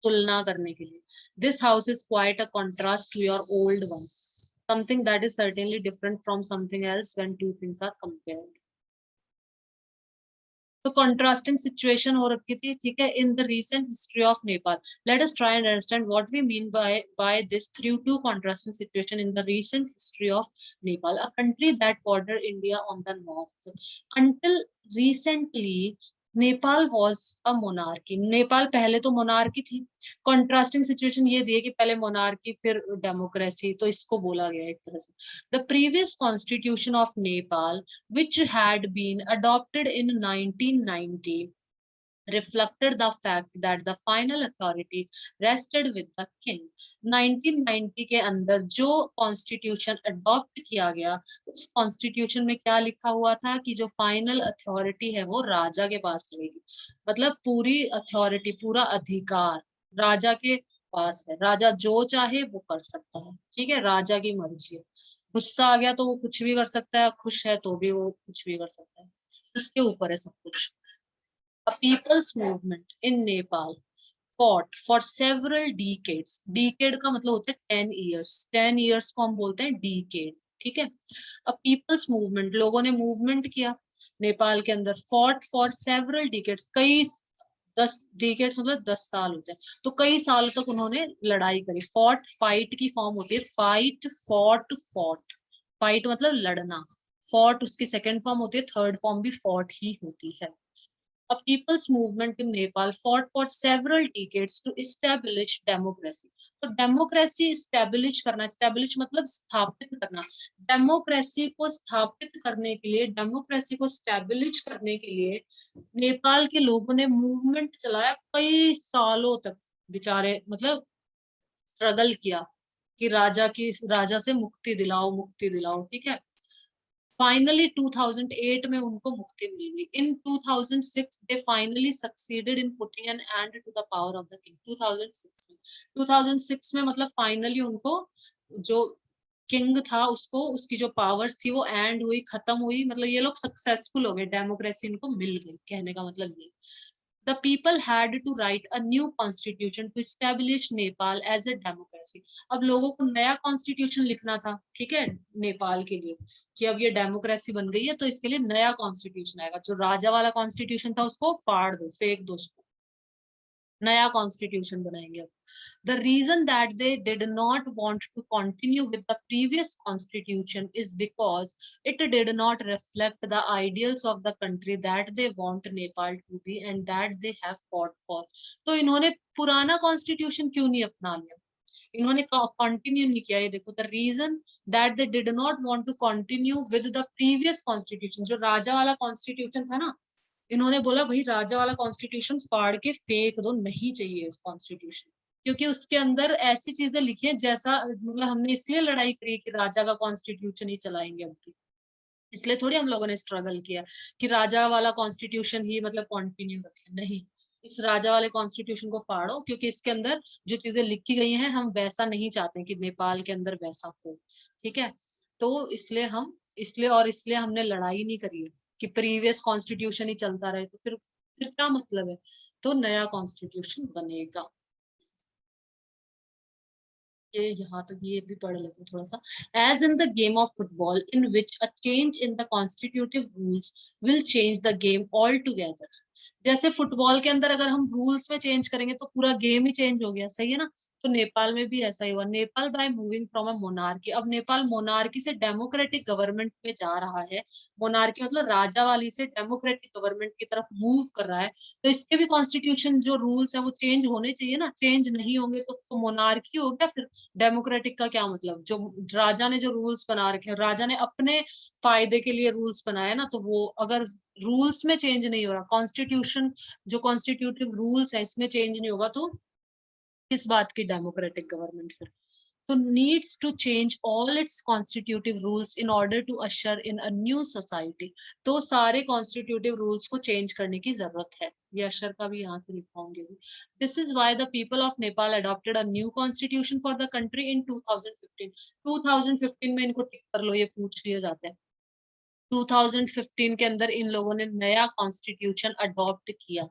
तुलना करने के लिए। This house is quite a contrast to your old one, something that is certainly different from something else when two things are compared. तो कॉन्ट्रास्टिंग सिचुएशन हो रखी थी, ठीक है, in the recent history of Nepal. Let us try and understand what we mean by this through two contrasting situation in the recent history of Nepal, a country that border India on the north. Until recently Nepal was a monarchy. Nepal पहले तो monarchy थी। Contrasting situation ये दिए कि पहले monarchy फिर democracy, तो इसको बोला गया एक तरह से। The previous constitution of Nepal which had been adopted in 1990 reflected the fact that the final authority rested with the king. 1990 के अंदर जो कॉन्स्टिट्यूशन अडॉप्ट किया गया, उस कॉन्स्टिट्यूशन में क्या लिखा हुआ था कि जो फाइनल अथॉरिटी है वो राजा के पास रहेगी। मतलब पूरी अथॉरिटी, पूरा अधिकार राजा के पास है, राजा जो चाहे वो कर सकता है, ठीक है, राजा की मर्जी है। गुस्सा आ गया तो वो कुछ भी कर सकता है, खुश है तो भी वो कुछ भी कर सकता है, उसके ऊपर है सब कुछ। A people's movement in Nepal fought for several decades. Decade का मतलब होता है 10 years. 10 years को हम बोलते हैं decade. ठीक है. A people's movement, लोगों ने मूवमेंट किया नेपाल के अंदर. fought for several decades, कई 10 decades मतलब 10 साल होते हैं, तो कई साल तक उन्होंने लड़ाई करी. fought, fight की फॉर्म होती है fight, fought, fought. fight मतलब लड़ना. fought उसकी सेकेंड फॉर्म होती है, थर्ड फॉर्म भी fought ही होती है. A people's movement in Nepal fought for several decades to establish democracy. तो डेमोक्रेसी establish करना, establish मतलब स्थापित करना. डेमोक्रेसी को स्थापित करने के लिए, डेमोक्रेसी को establish करने के लिए नेपाल के लोगों ने मूवमेंट चलाया कई सालों तक. बेचारे मतलब स्ट्रगल किया कि राजा से मुक्ति दिलाओ, मुक्ति दिलाओ. ठीक है. Finally 2008 में उनको मुक्ति मिल गई. In 2006 they finally succeeded in putting an end to the power of the king. 2006 में मतलब फाइनली उनको जो किंग था उसको, उसकी जो पावर्स थी वो एंड हुई, खत्म हुई. मतलब ये लोग सक्सेसफुल हो गए, डेमोक्रेसी इनको मिल गई. कहने का मतलब ये, the people had to write a new constitution to establish Nepal as a democracy. अब लोगों को नया कॉन्स्टिट्यूशन लिखना था. ठीक है. नेपाल के लिए कि अब ये डेमोक्रेसी बन गई है तो इसके लिए नया कॉन्स्टिट्यूशन आएगा. जो राजा वाला कॉन्स्टिट्यूशन था उसको फाड़ दो, फेंक दो उसको, नया कॉन्स्टिट्यूशन बनाएंगे. The reason that they did not want to continue with the previous constitution is because it did not reflect the ideals of the country that they want Nepal to be and that they have fought for. तो इन्होंने पुराना constitution क्यों नहीं अपना लिया, इन्होंने continue नहीं किया. ये देखो, the reason that they did not want to continue with the previous constitution, जो राजा वाला कॉन्स्टिट्यूशन था ना, इन्होंने बोला भाई राजा वाला कॉन्स्टिट्यूशन फाड़ के फेंक दो, नहीं चाहिए उस कॉन्स्टिट्यूशन, क्योंकि उसके अंदर ऐसी चीजें लिखी हैं जैसा, मतलब हमने इसलिए लड़ाई करी कि राजा का कॉन्स्टिट्यूशन ही चलाएंगे अब की, इसलिए थोड़ी हम लोगों ने स्ट्रगल किया कि राजा वाला कॉन्स्टिट्यूशन ही मतलब कंटिन्यू रखें. नहीं, इस राजा वाले कॉन्स्टिट्यूशन को फाड़ो, क्योंकि इसके अंदर जो चीजें लिखी गई हैं हम वैसा नहीं चाहते कि नेपाल के अंदर वैसा हो. ठीक है. तो इसलिए हमने लड़ाई नहीं करी है कि प्रीवियस कॉन्स्टिट्यूशन ही चलता रहे, तो फिर क्या मतलब है. तो नया कॉन्स्टिट्यूशन बनेगा. ये यहाँ तक ये भी पढ़ लेते हैं थोड़ा सा. As in the game of football in which a change in the constitutive rules will change the game all together. जैसे फुटबॉल के अंदर अगर हम रूल्स में चेंज करेंगे तो पूरा गेम ही चेंज हो गया. सही है ना. तो नेपाल में भी ऐसा ही हुआ. Nepal by moving from a monarchy, अब नेपाल मोनार्की से डेमोक्रेटिक गवर्नमेंट में जा रहा है. मोनार्की मतलब राजा वाली से डेमोक्रेटिक गवर्नमेंट की तरफ मूव कर रहा है. तो इसके भी कॉन्स्टिट्यूशन जो रूल्स है वो चेंज होने चाहिए ना. चेंज नहीं होंगे तो मोनार्की हो गया. फिर डेमोक्रेटिक का क्या मतलब, जो राजा ने जो रूल्स बना रखे हैं, राजा ने अपने फायदे के लिए रूल्स बनाए ना, तो वो अगर रूल्स में चेंज नहीं हो रहा, कॉन्स्टिट्यूशन जो कॉन्स्टिट्यूटिव रूल्स है इसमें चेंज नहीं होगा, तो किस बात की डेमोक्रेटिक गवर्नमेंट फिर. तो needs to change all its constitutive rules in order to usher in a new society. तो सारे constitutive rules को change करने की जरूरत है. ये अशर का भी यहाँ से लिखवाऊंगी. This is why the people of Nepal adopted a new constitution for the country in 2015. 2015 में इनको टिक कर लो, ये पूछ लिए जाते हैं. 2015 के अंदर इन लोगों ने नया कॉन्स्टिट्यूशन अडॉप्ट किया.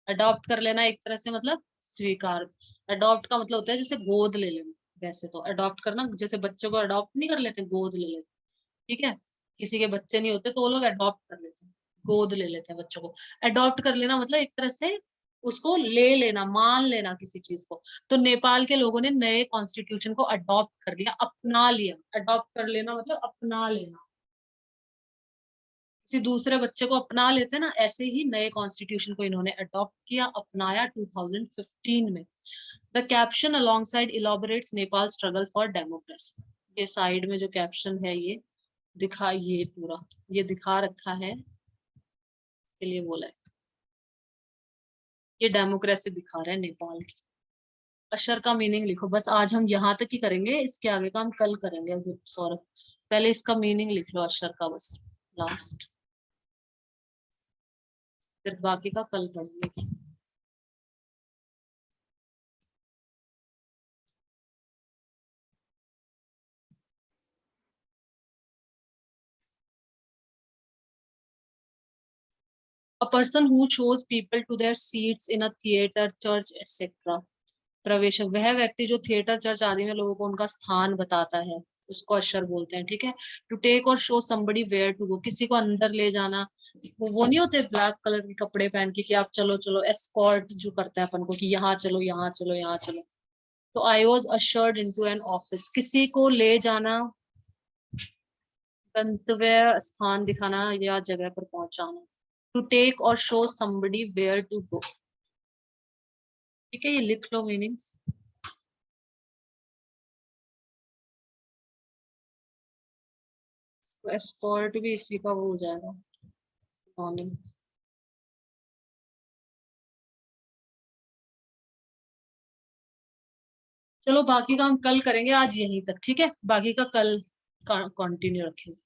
अडॉप्ट कर लेना एक तरह से मतलब स्वीकार. अडॉप्ट का मतलब होता है जैसे गोद ले लेना. वैसे तो अडॉप्ट करना जैसे बच्चों को अडॉप्ट नहीं कर लेते, गोद ले लेते. ठीक है. किसी के बच्चे नहीं होते तो वो लोग अडॉप्ट कर लेते हैं, गोद ले लेते हैं बच्चों को. अडॉप्ट कर लेना मतलब एक तरह से उसको ले लेना, मान लेना किसी चीज को. तो नेपाल के लोगों ने नए कॉन्स्टिट्यूशन को अडॉप्ट कर लिया, अपना लिया. अडॉप्ट कर लेना मतलब अपना लेना. किसी दूसरे बच्चे को अपना लेते ना, ऐसे ही नए कॉन्स्टिट्यूशन को इन्होंने अडॉप्ट किया, अपनाया 2015 में. The caption alongside elaborates Nepal struggle for democracy. ये साइड में जो कैप्शन है ये ये पूरा ये दिखा रखा है, के लिए बोला है. ये डेमोक्रेसी दिखा रहे हैं नेपाल की. अशर का मीनिंग लिखो. बस आज हम यहाँ तक ही करेंगे, इसके आगे का हम कल करेंगे. सौरभ पहले इसका मीनिंग लिख लो अशर का, बस लास्ट, फिर बाकी का कल पढ़ेंगे. A person who shows people to their seats in a theatre, church etcetera. प्रवेशक, वह व्यक्ति जो थिएटर, चर्च आदि में लोगों को उनका स्थान बताता है, उसको अशर बोलते हैं, ठीक है। To take or show somebody where to go, किसी को अंदर ले जाना, वो नहीं होते ब्लैक कलर के कपड़े पहन के कि आप चलो चलो, एस्कॉर्ट जो करते हैं अपन को कि यहाँ चलो यहाँ चलो यहाँ चलो। तो I was ushered into an office, किसी को ले जाना, गंतव्य स्थान दिखाना या जगह पर पहुंचाना। To take or show somebody where to go, ठीक है, ये लिख लो मीनिंग्स। एस्कॉर्ट भी इसी का वो हो जाएगा, मॉर्निंग। चलो बाकी का हम कल करेंगे, आज यहीं तक, ठीक है, बाकी का कल कंटिन्यू रखेंगे।